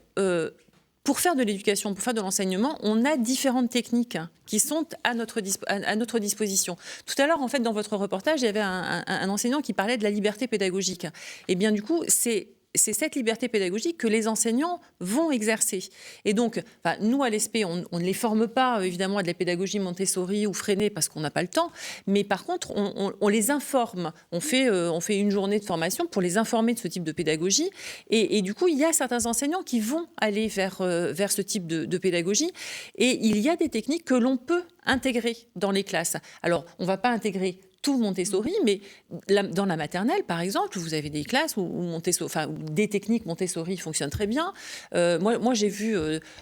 pour faire de l'éducation, pour faire de l'enseignement, on a différentes techniques qui sont à notre disposition. Tout à l'heure, en fait, dans votre reportage, il y avait un enseignant qui parlait de la liberté pédagogique. Et bien, du coup, c'est cette liberté pédagogique que les enseignants vont exercer. Et donc, nous, à l'ESP, on ne les forme pas, évidemment, à de la pédagogie Montessori ou Freinet parce qu'on n'a pas le temps. Mais par contre, on les informe. On fait une journée de formation pour les informer de ce type de pédagogie. Et du coup, il y a certains enseignants qui vont aller vers ce type de pédagogie. Et il y a des techniques que l'on peut intégrer dans les classes. Alors, on ne va pas intégrer tout Montessori, mais dans la maternelle, par exemple, vous avez des classes où des techniques Montessori fonctionnent très bien. Moi, j'ai vu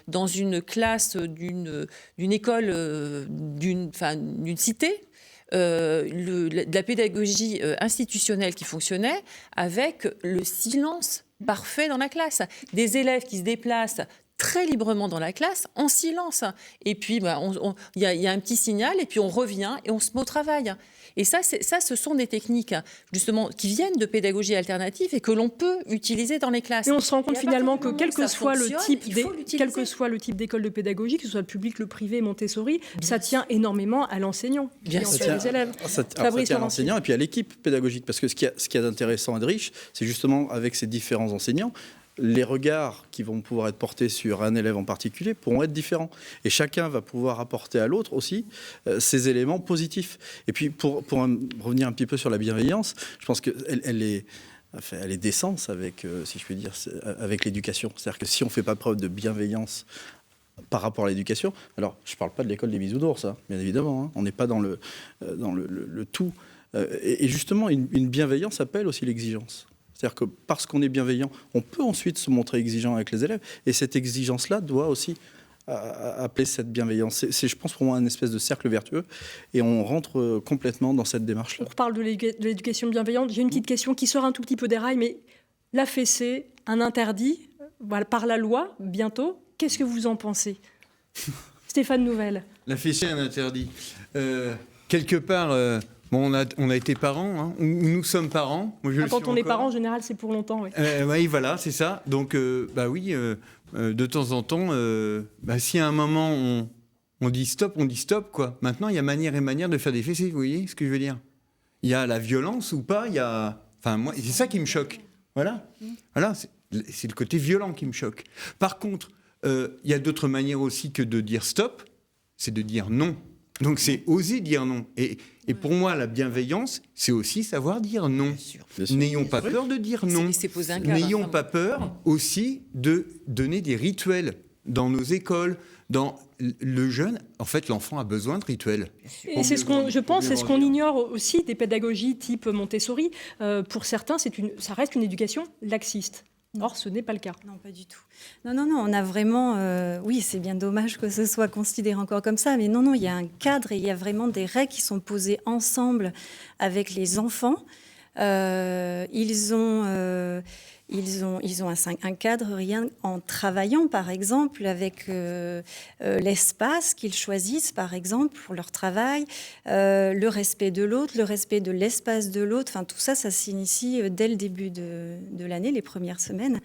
dans une classe d'une école, d'une cité, de la pédagogie institutionnelle qui fonctionnait avec le silence parfait dans la classe. Des élèves qui se déplacent très librement dans la classe, en silence. Et puis, il y a un petit signal, et puis on revient et on se met au travail. Et ça, ce sont des techniques, justement, qui viennent de pédagogie alternative et que l'on peut utiliser dans les classes. Et on se rend compte finalement que quel que soit le type d'école de pédagogie, que ce soit le public, le privé, Montessori, ça tient énormément à l'enseignant qui enseigne les élèves. Ça tient à l'enseignant et puis à l'équipe pédagogique. Parce que ce qu'il y a d'intéressant et de riche, c'est justement avec ces différents enseignants, les regards qui vont pouvoir être portés sur un élève en particulier pourront être différents. Et chacun va pouvoir apporter à l'autre aussi ces éléments positifs. Et puis, pour revenir un petit peu sur la bienveillance, je pense qu'elle est d'essence avec, si je puis dire, avec l'éducation. C'est-à-dire que si on ne fait pas preuve de bienveillance par rapport à l'éducation, alors je ne parle pas de l'école des bisounours, bien évidemment, hein, on n'est pas dans le tout. Et justement, une bienveillance appelle aussi l'exigence. C'est-à-dire que parce qu'on est bienveillant, on peut ensuite se montrer exigeant avec les élèves. Et cette exigence-là doit aussi appeler cette bienveillance. C'est, je pense, pour moi, un espèce de cercle vertueux. Et on rentre complètement dans cette démarche-là. On reparle de l'éducation bienveillante. J'ai une petite question qui sort un tout petit peu des rails, mais la fessée, un interdit par la loi, bientôt. Qu'est-ce que vous en pensez? Stéphane Nouvel. La fessée, un interdit. Quelque part... Bon, on a été parents, hein. Nous sommes parents. Moi, quand on est parent, en général, c'est pour longtemps. Oui, oui, voilà, c'est ça. Donc, oui, de temps en temps, si à un moment on dit stop, on dit stop, quoi. Maintenant, il y a manière et manière de faire des fessées, vous voyez ce que je veux dire? Il y a la violence ou pas, il y a... Enfin, moi, c'est ça qui me choque. Voilà, c'est le côté violent qui me choque. Par contre, il y a d'autres manières aussi que de dire stop, c'est de dire non. Donc, c'est oser dire non. Et pour moi, la bienveillance, c'est aussi savoir dire non. Bien sûr. N'ayons pas peur de dire non. N'ayons pas peur aussi de donner des rituels dans nos écoles, dans le jeune. En fait, l'enfant a besoin de rituels. Et c'est je pense, c'est ce qu'on ignore aussi des pédagogies type Montessori. Pour certains, ça reste une éducation laxiste. Or, ce n'est pas le cas. Non, pas du tout. Non, on a vraiment... oui, c'est bien dommage que ce soit considéré encore comme ça, mais non, il y a un cadre et il y a vraiment des règles qui sont posées ensemble avec les enfants. Ils ont un cadre, rien en travaillant, par exemple, avec l'espace qu'ils choisissent, par exemple, pour leur travail, le respect de l'autre, le respect de l'espace de l'autre. Enfin, tout ça, ça s'initie dès le début de l'année, les premières semaines.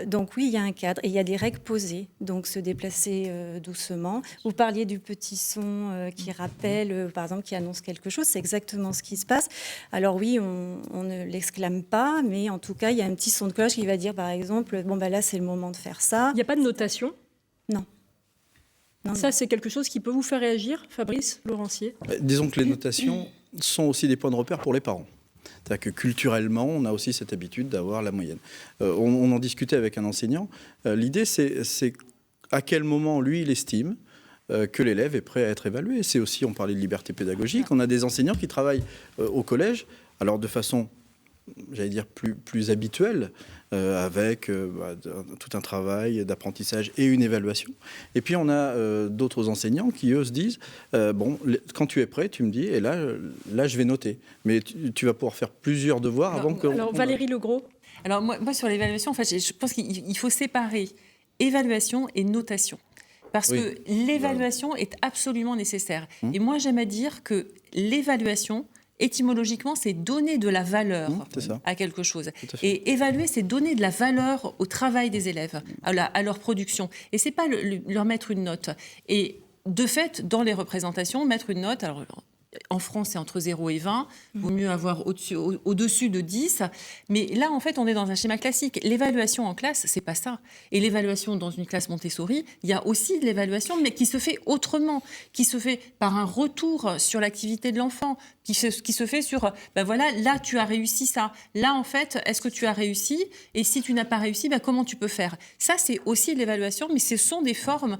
Donc oui, il y a un cadre et il y a des règles posées. Donc se déplacer doucement. Vous parliez du petit son qui rappelle, par exemple, qui annonce quelque chose. C'est exactement ce qui se passe. Alors oui, on ne l'exclame pas, mais en tout cas, il y a un petit son de cloche qui va dire, par exemple, là, c'est le moment de faire ça. Il n'y a pas de notation? Non. Ça, c'est quelque chose qui peut vous faire réagir, Fabrice Laurentier? Disons que les notations sont aussi des points de repère pour les parents. C'est-à-dire que culturellement, on a aussi cette habitude d'avoir la moyenne. On en discutait avec un enseignant. L'idée, c'est à quel moment, lui, il estime que l'élève est prêt à être évalué. C'est aussi, on parlait de liberté pédagogique, on a des enseignants qui travaillent au collège, alors de façon... j'allais dire plus habituel, avec tout un travail d'apprentissage et une évaluation. Et puis on a d'autres enseignants qui, eux, se disent quand tu es prêt, tu me dis, et là je vais noter. Mais tu vas pouvoir faire plusieurs devoirs avant que... Alors, Valérie Legros. Alors, moi, sur l'évaluation, en fait, je pense qu'il faut séparer évaluation et notation. Parce que l'évaluation est absolument nécessaire. Et moi, j'aime à dire que l'évaluation étymologiquement, c'est donner de la valeur à quelque chose. Et évaluer, c'est donner de la valeur au travail des élèves, à leur production. Et c'est pas leur mettre une note. Et de fait, dans les représentations, mettre une note... Alors, en France, c'est entre 0 et 20. Il vaut mieux avoir au-dessus de 10. Mais là, en fait, on est dans un schéma classique. L'évaluation en classe, c'est pas ça. Et l'évaluation dans une classe Montessori, il y a aussi de l'évaluation, mais qui se fait autrement, qui se fait par un retour sur l'activité de l'enfant, qui se fait sur, ben voilà, là, tu as réussi ça. Là, en fait, est-ce que tu as réussi? Et si tu n'as pas réussi, ben, comment tu peux faire? Ça, c'est aussi de l'évaluation, mais ce sont des formes,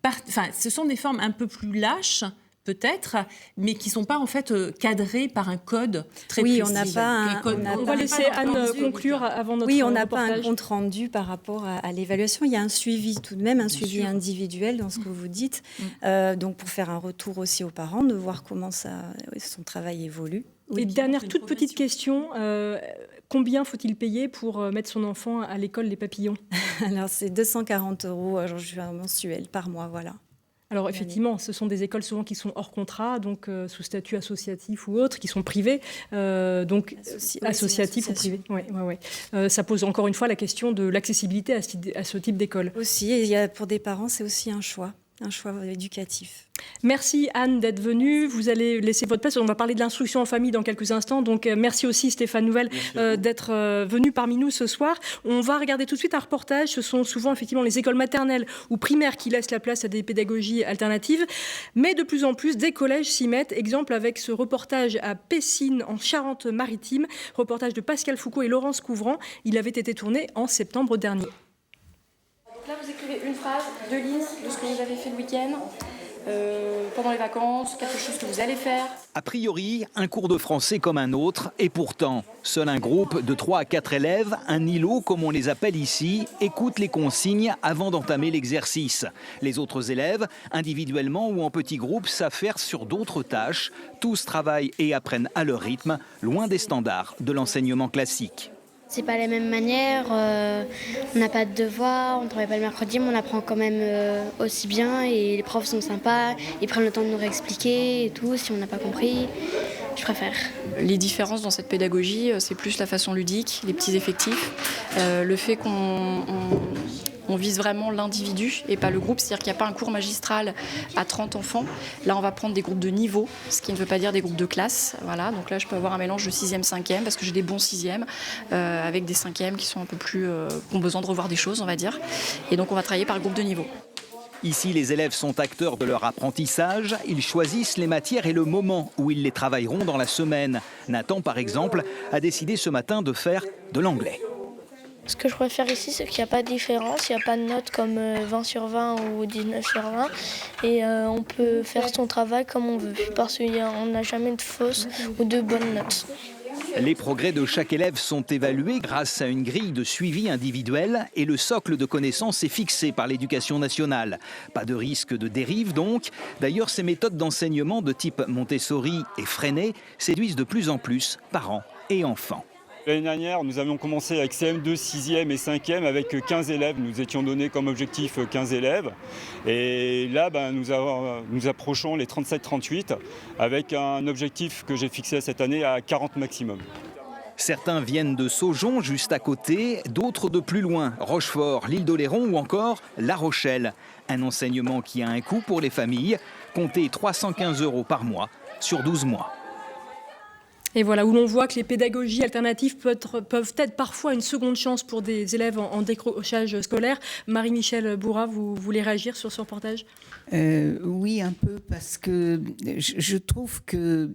un peu plus lâches, peut-être, mais qui ne sont pas en fait cadrés par un code très précis. On n'a pas on va laisser Anne conclure avant notre on n'a pas un compte rendu par rapport à l'évaluation. Il y a un suivi tout de même, un suivi individuel dans ce que vous dites. Donc pour faire un retour aussi aux parents, de voir comment son travail évolue. Et dernière toute petite question, combien faut-il payer pour mettre son enfant à l'école Les Papillons? Alors c'est 240 € mensuel par mois, voilà. Alors effectivement, ce sont des écoles souvent qui sont hors contrat, donc sous statut associatif ou autre, qui sont privées, donc associatifs ou privés. Ça pose encore une fois la question de l'accessibilité à ce type d'école. Aussi, et pour des parents, c'est aussi un choix éducatif. Merci Anne d'être venue. Vous allez laisser votre place. On va parler de l'instruction en famille dans quelques instants. Donc merci aussi Stéphane Nouvel d'être venu parmi nous ce soir. On va regarder tout de suite un reportage. Ce sont souvent effectivement les écoles maternelles ou primaires qui laissent la place à des pédagogies alternatives. Mais de plus en plus, des collèges s'y mettent. Exemple avec ce reportage à Pessines en Charente-Maritime. Reportage de Pascal Foucault et Laurence Couvrant. Il avait été tourné en septembre dernier. Là, vous écrivez une phrase, 2 lignes de ce que vous avez fait le week-end, pendant les vacances, quelque chose que vous allez faire. A priori, un cours de français comme un autre, et pourtant, seul un groupe de 3 à 4 élèves, un îlot comme on les appelle ici, écoute les consignes avant d'entamer l'exercice. Les autres élèves, individuellement ou en petits groupes, s'affairent sur d'autres tâches. Tous travaillent et apprennent à leur rythme, loin des standards de l'enseignement classique. C'est pas la même manière, on n'a pas de devoirs, on ne travaille pas le mercredi, mais on apprend quand même aussi bien et les profs sont sympas, ils prennent le temps de nous réexpliquer et tout, si on n'a pas compris, je préfère. Les différences dans cette pédagogie, c'est plus la façon ludique, les petits effectifs, le fait qu'on vise vraiment l'individu et pas le groupe, c'est-à-dire qu'il n'y a pas un cours magistral à 30 enfants. Là, on va prendre des groupes de niveau, ce qui ne veut pas dire des groupes de classe. Voilà, donc là, je peux avoir un mélange de 6e, 5e, parce que j'ai des bons 6e, avec des 5e qui sont un peu plus, qui ont besoin de revoir des choses, on va dire. Et donc, on va travailler par groupe de niveau. Ici, les élèves sont acteurs de leur apprentissage. Ils choisissent les matières et le moment où ils les travailleront dans la semaine. Nathan, par exemple, a décidé ce matin de faire de l'anglais. Ce que je préfère ici, c'est qu'il n'y a pas de différence, il n'y a pas de notes comme 20 sur 20 ou 19 sur 20. Et on peut faire son travail comme on veut, parce qu'on n'a jamais de fausses ou de bonnes notes. Les progrès de chaque élève sont évalués grâce à une grille de suivi individuel et le socle de connaissances est fixé par l'Éducation nationale. Pas de risque de dérive donc. D'ailleurs, ces méthodes d'enseignement de type Montessori et Freinet séduisent de plus en plus parents et enfants. L'année dernière, nous avions commencé avec CM2, 6e et 5e avec 15 élèves. Nous étions donnés comme objectif 15 élèves. Et là, nous approchons les 37-38 avec un objectif que j'ai fixé cette année à 40 maximum. Certains viennent de Saujon, juste à côté, d'autres de plus loin, Rochefort, l'île d'Oléron ou encore La Rochelle. Un enseignement qui a un coût pour les familles, comptez 315 € par mois sur 12 mois. Et voilà, où l'on voit que les pédagogies alternatives peuvent être parfois une seconde chance pour des élèves en décrochage scolaire. Marie-Michel Bourrat, vous voulez réagir sur ce reportage ? Oui, un peu, parce que je trouve que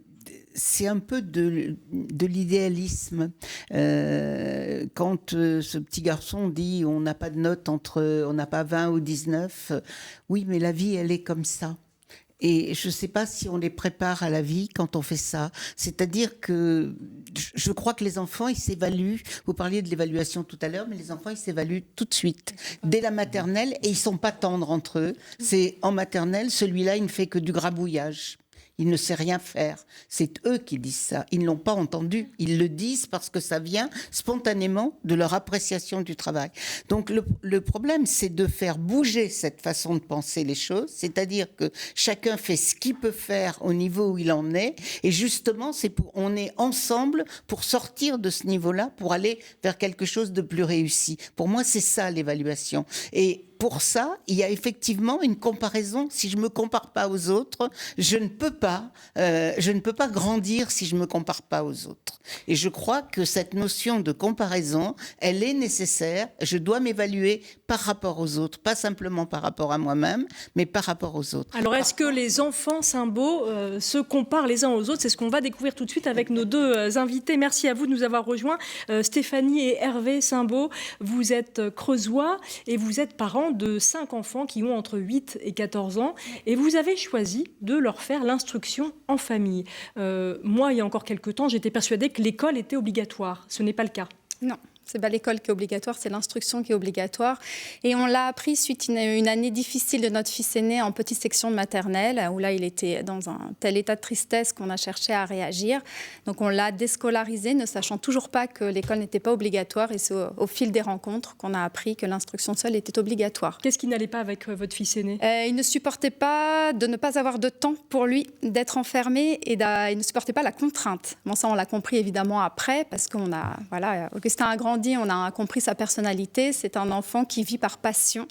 c'est un peu de l'idéalisme. Quand ce petit garçon dit on n'a pas de note on n'a pas 20 ou 19, oui, mais la vie, elle est comme ça. Et je ne sais pas si on les prépare à la vie quand on fait ça. C'est-à-dire que je crois que les enfants, ils s'évaluent. Vous parliez de l'évaluation tout à l'heure, mais les enfants, ils s'évaluent tout de suite, dès la maternelle, et ils ne sont pas tendres entre eux. C'est en maternelle, celui-là, il ne fait que du grabouillage. il ne sait rien faire. C'est eux qui disent ça. Ils ne l'ont pas entendu. Ils le disent parce que ça vient spontanément de leur appréciation du travail. Donc le problème, c'est de faire bouger cette façon de penser les choses, c'est-à-dire que chacun fait ce qu'il peut faire au niveau où il en est, et justement, on est ensemble pour sortir de ce niveau-là, pour aller vers quelque chose de plus réussi. Pour moi, c'est ça l'évaluation. Et pour ça, il y a effectivement une comparaison. Si je ne me compare pas aux autres, je ne peux pas grandir si je ne me compare pas aux autres. Et je crois que cette notion de comparaison, elle est nécessaire. Je dois m'évaluer par rapport aux autres, pas simplement par rapport à moi-même, mais par rapport aux autres. Alors, est-ce que les enfants Saint-Beau se comparent les uns aux autres? C'est ce qu'on va découvrir tout de suite avec nos deux invités. Merci à vous de nous avoir rejoints. Stéphanie et Hervé Saint-Beau, vous êtes creusois et vous êtes parents de 5 enfants qui ont entre 8 et 14 ans. Et vous avez choisi de leur faire l'instruction en famille. Moi, il y a encore quelques temps, j'étais persuadée que l'école était obligatoire. Ce n'est pas le cas. Non. C'est pas l'école qui est obligatoire, c'est l'instruction qui est obligatoire. Et on l'a appris suite à une année difficile de notre fils aîné en petite section de maternelle, où là, il était dans un tel état de tristesse qu'on a cherché à réagir. Donc, on l'a déscolarisé, ne sachant toujours pas que l'école n'était pas obligatoire. Et c'est au fil des rencontres qu'on a appris que l'instruction seule était obligatoire. Qu'est-ce qui n'allait pas avec votre fils aîné? Il ne supportait pas de ne pas avoir de temps pour lui, d'être enfermé, et il ne supportait pas la contrainte. Bon, ça, on l'a compris évidemment après, parce qu'on a... Voilà, Augustin a grandi, on a compris sa personnalité. C'est un enfant qui vit par passion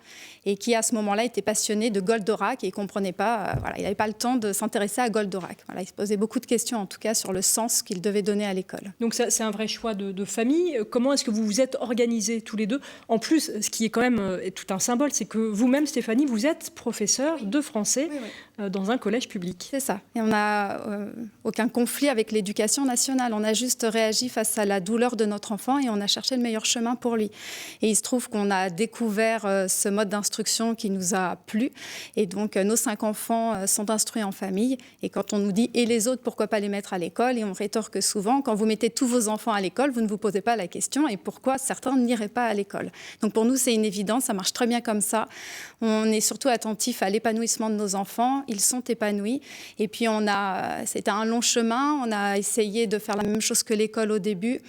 et qui, à ce moment-là, était passionné de Goldorak et il ne comprenait pas, il n'avait pas le temps de s'intéresser à Goldorak. Il se posait beaucoup de questions, en tout cas, sur le sens qu'il devait donner à l'école. Donc ça, c'est un vrai choix de famille. Comment est-ce que vous vous êtes organisés tous les deux? En plus, ce qui est quand même tout un symbole, c'est que vous-même, Stéphanie, vous êtes professeure de français dans un collège public. C'est ça. Et on n'a aucun conflit avec l'éducation nationale. On a juste réagi face à la douleur de notre enfant et on a cherché le meilleur chemin pour lui. Et il se trouve qu'on a découvert ce mode d'instruction qui nous a plu. Et donc, nos 5 enfants sont instruits en famille. Et quand on nous dit « et les autres, pourquoi pas les mettre à l'école ?» Et on rétorque souvent « quand vous mettez tous vos enfants à l'école, vous ne vous posez pas la question et pourquoi certains n'iraient pas à l'école ?» Donc, pour nous, c'est une évidence. Ça marche très bien comme ça. On est surtout attentif à l'épanouissement de nos enfants. Ils sont épanouis. Et puis, c'était un long chemin. On a essayé de faire la même chose que l'école au début.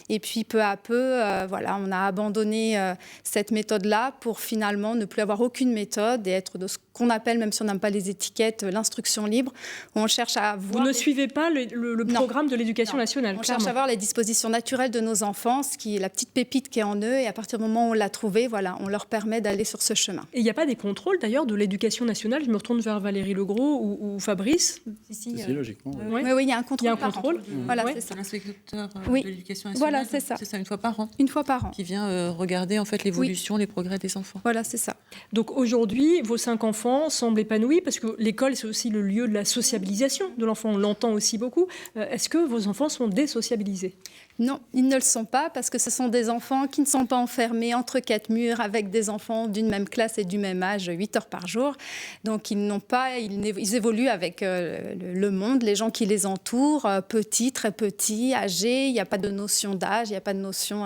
Et puis, peu à peu, on a abandonné cette méthode-là pour finalement ne plus avoir aucune méthode et être de ce qu'on appelle, même si on n'aime pas les étiquettes, l'instruction libre, où on cherche à voir... Vous ne suivez pas le programme de l'éducation nationale, on cherche à voir les dispositions naturelles de nos enfants, ce qui est la petite pépite qui est en eux, et à partir du moment où on l'a trouvée, on leur permet d'aller sur ce chemin. Et il n'y a pas des contrôles, d'ailleurs, de l'éducation nationale? Je me retourne vers Valérie Legros ou Fabrice. Si, logiquement. Oui, il y a un contrôle. Il y a un contrôle. Voilà, c'est ça. L'inspecteur de l'éducation nationale. Voilà, c'est ça. C'est ça, une fois par an. Une fois par an. Qui vient regarder en fait l'évolution, les progrès des enfants. Voilà, c'est ça. Donc aujourd'hui, vos 5 enfants semblent épanouis parce que l'école, c'est aussi le lieu de la sociabilisation de l'enfant. On l'entend aussi beaucoup. Est-ce que vos enfants sont désociabilisés? Non, ils ne le sont pas parce que ce sont des enfants qui ne sont pas enfermés entre 4 murs avec des enfants d'une même classe et du même âge 8 heures par jour. Donc ils évoluent avec le monde, les gens qui les entourent, petits, très petits, âgés. Il n'y a pas de notion d'âge, il n'y a pas de notion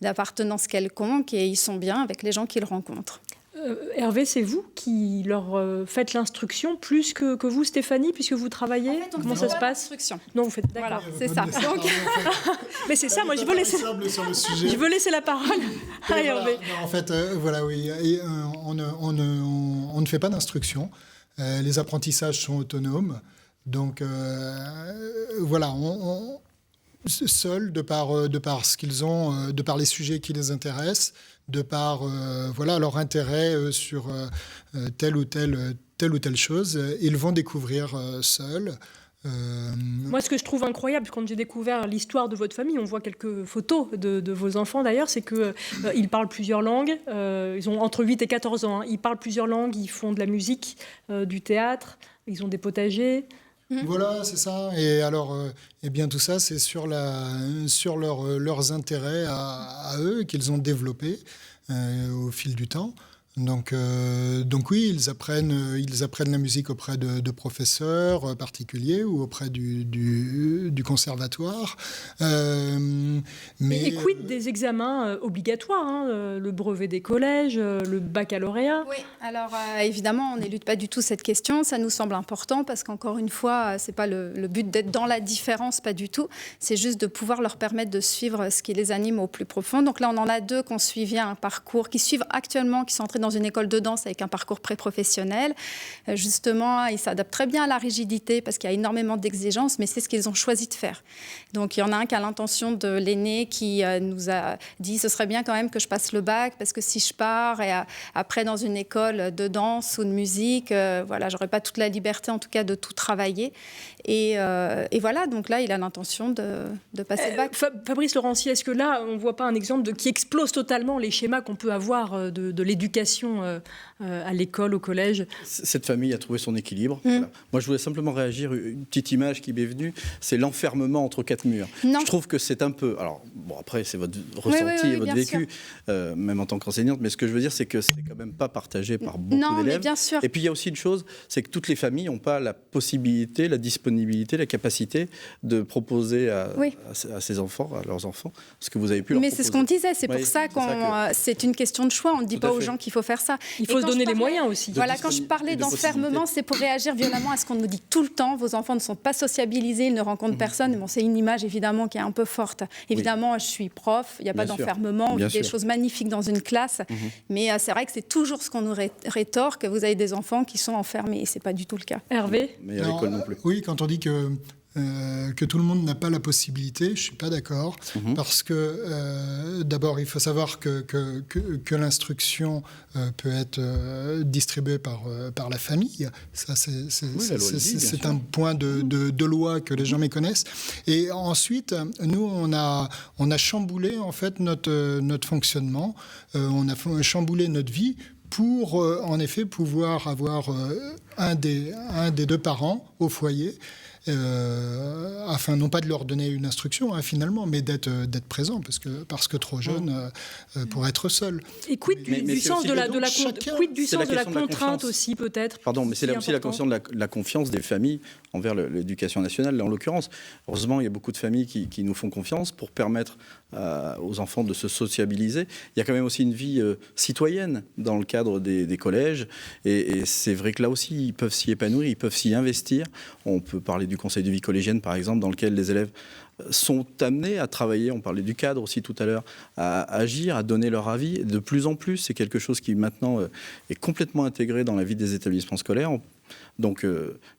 d'appartenance quelconque et ils sont bien avec les gens qu'ils rencontrent. Hervé, c'est vous qui leur faites l'instruction plus que vous, Stéphanie, puisque vous travaillez? En fait, comment ça se passe? Non, vous faites... D'accord, c'est ça. Donc... Mais c'est ça, moi, je veux laisser la parole à Hervé. En fait, on ne fait pas d'instruction. Les apprentissages sont autonomes. Donc, seuls, de par ce qu'ils ont, de par les sujets qui les intéressent, de par leur intérêt sur telle ou telle chose, ils vont découvrir seuls. Moi, ce que je trouve incroyable, quand j'ai découvert l'histoire de votre famille, on voit quelques photos de vos enfants d'ailleurs, c'est qu'ils parlent plusieurs langues, ils ont entre 8 et 14 ans, ils parlent plusieurs langues, ils font de la musique, du théâtre, ils ont des potagers. Voilà, c'est ça. Et alors, bien tout ça, c'est sur leurs intérêts à eux qu'ils ont développés au fil du temps. Donc oui, ils apprennent la musique auprès de professeurs particuliers ou auprès du conservatoire. Et quid des examens obligatoires, le brevet des collèges, le baccalauréat? Oui, alors évidemment, on n'élude pas du tout cette question. Ça nous semble important parce qu'encore une fois, c'est pas le but d'être dans la différence, pas du tout. C'est juste de pouvoir leur permettre de suivre ce qui les anime au plus profond. Donc là, on en a 2 qui ont suivi un parcours, qui suivent actuellement, qui sont entrés dans une école de danse avec un parcours pré-professionnel. Justement, ils s'adaptent très bien à la rigidité parce qu'il y a énormément d'exigences, mais c'est ce qu'ils ont choisi de faire. Donc il y en a un qui a l'intention de l'aîné qui nous a dit ce serait bien quand même que je passe le bac parce que si je pars et après dans une école de danse ou de musique, voilà, j'aurais pas toute la liberté en tout cas de tout travailler. Et voilà, donc là, il a l'intention de passer le bac. Fabrice Laurentier, est-ce que là, on ne voit pas un exemple qui explose totalement les schémas qu'on peut avoir de l'éducation à l'école, au collège? Cette famille a trouvé son équilibre. Voilà. Moi, je voulais simplement réagir. Une petite image qui m'est venue, c'est l'enfermement entre 4 murs. Non. Je trouve que c'est un peu... Alors, bon, après, c'est votre ressenti et votre vécu, même en tant qu'enseignante, mais ce que je veux dire, c'est que c'est quand même pas partagé par beaucoup d'élèves. Non, mais bien sûr. Et puis, il y a aussi une chose, c'est que toutes les familles n'ont pas la possibilité, la disponibilité, la capacité de proposer à ses enfants, à leurs enfants, ce que vous avez pu leur proposer. Mais c'est ce qu'on disait, c'est pour ça c'est une question de choix. On ne dit pas aux gens qu'il faut faire ça. Il faut se donner les moyens aussi. Voilà, quand je parlais d'enfermement, c'est pour réagir violemment à ce qu'on nous dit tout le temps. Vos enfants ne sont pas sociabilisés, ils ne rencontrent personne. Bon, c'est une image évidemment qui est un peu forte. Évidemment, je suis prof, il n'y a pas d'enfermement, on vit des choses magnifiques dans une classe. Mais c'est vrai que c'est toujours ce qu'on nous rétorque. Vous avez des enfants qui sont enfermés et ce n'est pas du tout le cas. Hervé? Mais à l'école non plus. Oui, quand on dit que tout le monde n'a pas la possibilité, je ne suis pas d'accord, parce que d'abord, il faut savoir que l'instruction peut être distribuée par la famille. Ça, c'est un point de loi que les gens méconnaissent. Et ensuite, nous, on a chamboulé en fait notre fonctionnement, on a chamboulé notre vie pour, en effet, pouvoir avoir un des 2 parents au foyer, afin non pas de leur donner une instruction finalement, mais d'être présent parce que trop jeune pour être seul. Et quid du sens de la contrainte aussi peut-être? Pardon, mais c'est là aussi la question de la confiance des familles envers l'éducation nationale, là, en l'occurrence. Heureusement, il y a beaucoup de familles qui nous font confiance pour permettre aux enfants de se sociabiliser. Il y a quand même aussi une vie citoyenne dans le cadre des collèges, et c'est vrai que là aussi, ils peuvent s'y épanouir, ils peuvent s'y investir. On peut parler du conseil de vie collégienne, par exemple, dans lequel les élèves sont amenés à travailler, on parlait du cadre aussi tout à l'heure, à agir, à donner leur avis. De plus en plus, c'est quelque chose qui maintenant est complètement intégré dans la vie des établissements scolaires. Donc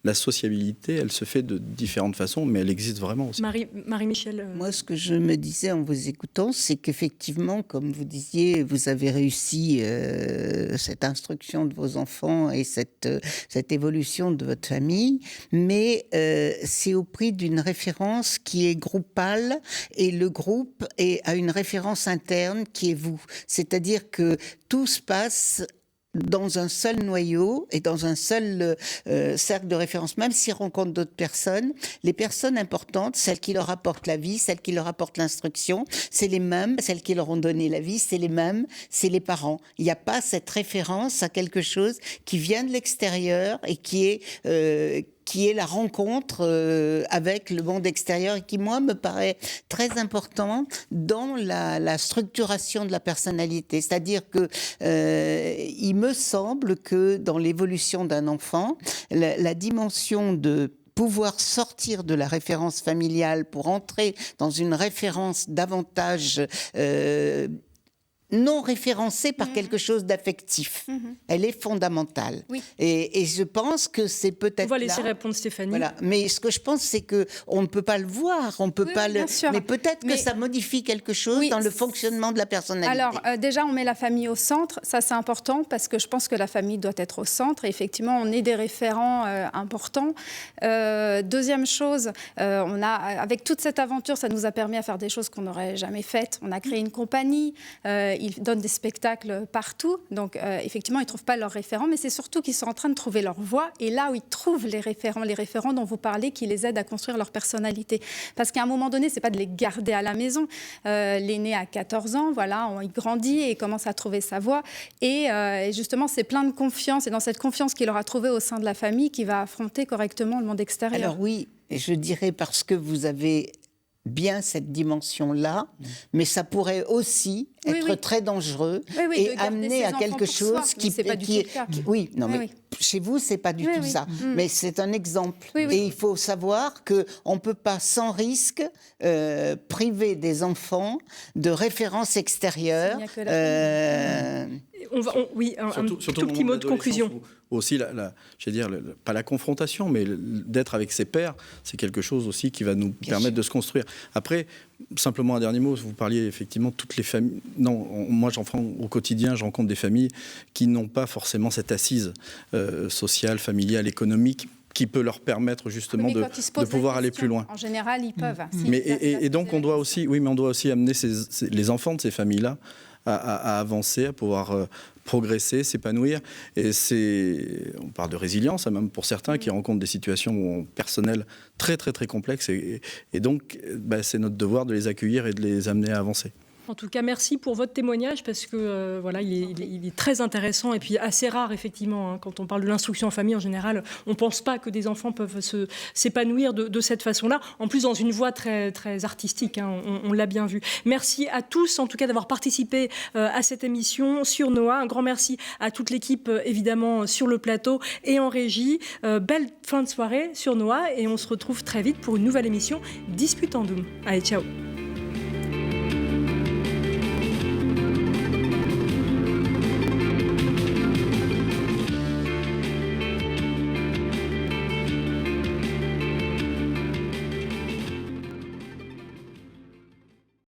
la sociabilité, elle se fait de différentes façons, mais elle existe vraiment aussi. Marie-Michel. Moi, ce que je me disais en vous écoutant, c'est qu'effectivement, comme vous disiez, vous avez réussi cette instruction de vos enfants et cette évolution de votre famille, mais c'est au prix d'une référence qui est groupale, et le groupe a une référence interne qui est vous. C'est-à-dire que tout se passe dans un seul noyau et dans un seul cercle de référence, même s'ils rencontrent d'autres personnes, les personnes importantes, celles qui leur apportent la vie, celles qui leur apportent l'instruction, c'est les mêmes, celles qui leur ont donné la vie, c'est les mêmes, c'est les parents. Il n'y a pas cette référence à quelque chose qui vient de l'extérieur et qui est la rencontre avec le monde extérieur et qui, moi, me paraît très important dans la structuration de la personnalité. C'est-à-dire que il me semble que dans l'évolution d'un enfant, la dimension de pouvoir sortir de la référence familiale pour entrer dans une référence davantage non référencée par quelque chose d'affectif. Elle est fondamentale. Oui. Et je pense que c'est peut-être On va laisser répondre Stéphanie. Voilà. Mais ce que je pense, c'est qu'on ne peut pas le voir, on peut pas le... Mais peut-être que ça modifie quelque chose dans le fonctionnement de la personnalité. Alors, déjà, on met la famille au centre. Ça, c'est important parce que je pense que la famille doit être au centre. Et effectivement, on est des référents importants. Deuxième chose, avec toute cette aventure, ça nous a permis à faire des choses qu'on n'aurait jamais faites. On a créé une compagnie ils donnent des spectacles partout. Donc, effectivement, ils ne trouvent pas leurs référents, mais c'est surtout qu'ils sont en train de trouver leur voie. Et là où ils trouvent les référents dont vous parlez, qui les aident à construire leur personnalité. Parce qu'à un moment donné, ce n'est pas de les garder à la maison. L'aîné a 14 ans, voilà, il grandit et commence à trouver sa voie. Et justement, c'est plein de confiance. Et dans cette confiance qu'il aura trouvée au sein de la famille, qu'il va affronter correctement le monde extérieur. Alors oui, je dirais parce que vous avez bien cette dimension-là, mais ça pourrait aussi être très dangereux et amener à quelque chose qui oui, non mais chez vous c'est pas du tout ça, mais c'est un exemple. Et il faut savoir que on peut pas sans risque priver des enfants de références extérieures. Un tout petit mot de conclusion. Aussi, je vais dire, pas la confrontation, mais d'être avec ses pairs, c'est quelque chose aussi qui va nous permettre de se construire. Après, simplement un dernier mot, vous parliez effectivement de toutes les familles. Non, moi, au quotidien, je rencontre des familles qui n'ont pas forcément cette assise sociale, familiale, économique qui peut leur permettre justement de pouvoir aller plus loin. En général, ils peuvent. Et donc, on doit aussi amener les enfants de ces familles-là à avancer, à pouvoir progresser, s'épanouir. Et on parle de résilience, même pour certains qui rencontrent des situations personnelles très, très, très complexes. Et donc, c'est notre devoir de les accueillir et de les amener à avancer. En tout cas, merci pour votre témoignage parce que il est très intéressant et puis assez rare effectivement. Hein, quand on parle de l'instruction en famille, en général, on ne pense pas que des enfants peuvent s'épanouir de cette façon-là. En plus, dans une voie très, très artistique, hein, on l'a bien vu. Merci à tous, en tout cas, d'avoir participé à cette émission sur Noah. Un grand merci à toute l'équipe, évidemment, sur le plateau et en régie. Belle fin de soirée sur Noah et on se retrouve très vite pour une nouvelle émission Discutandum. Allez, ciao.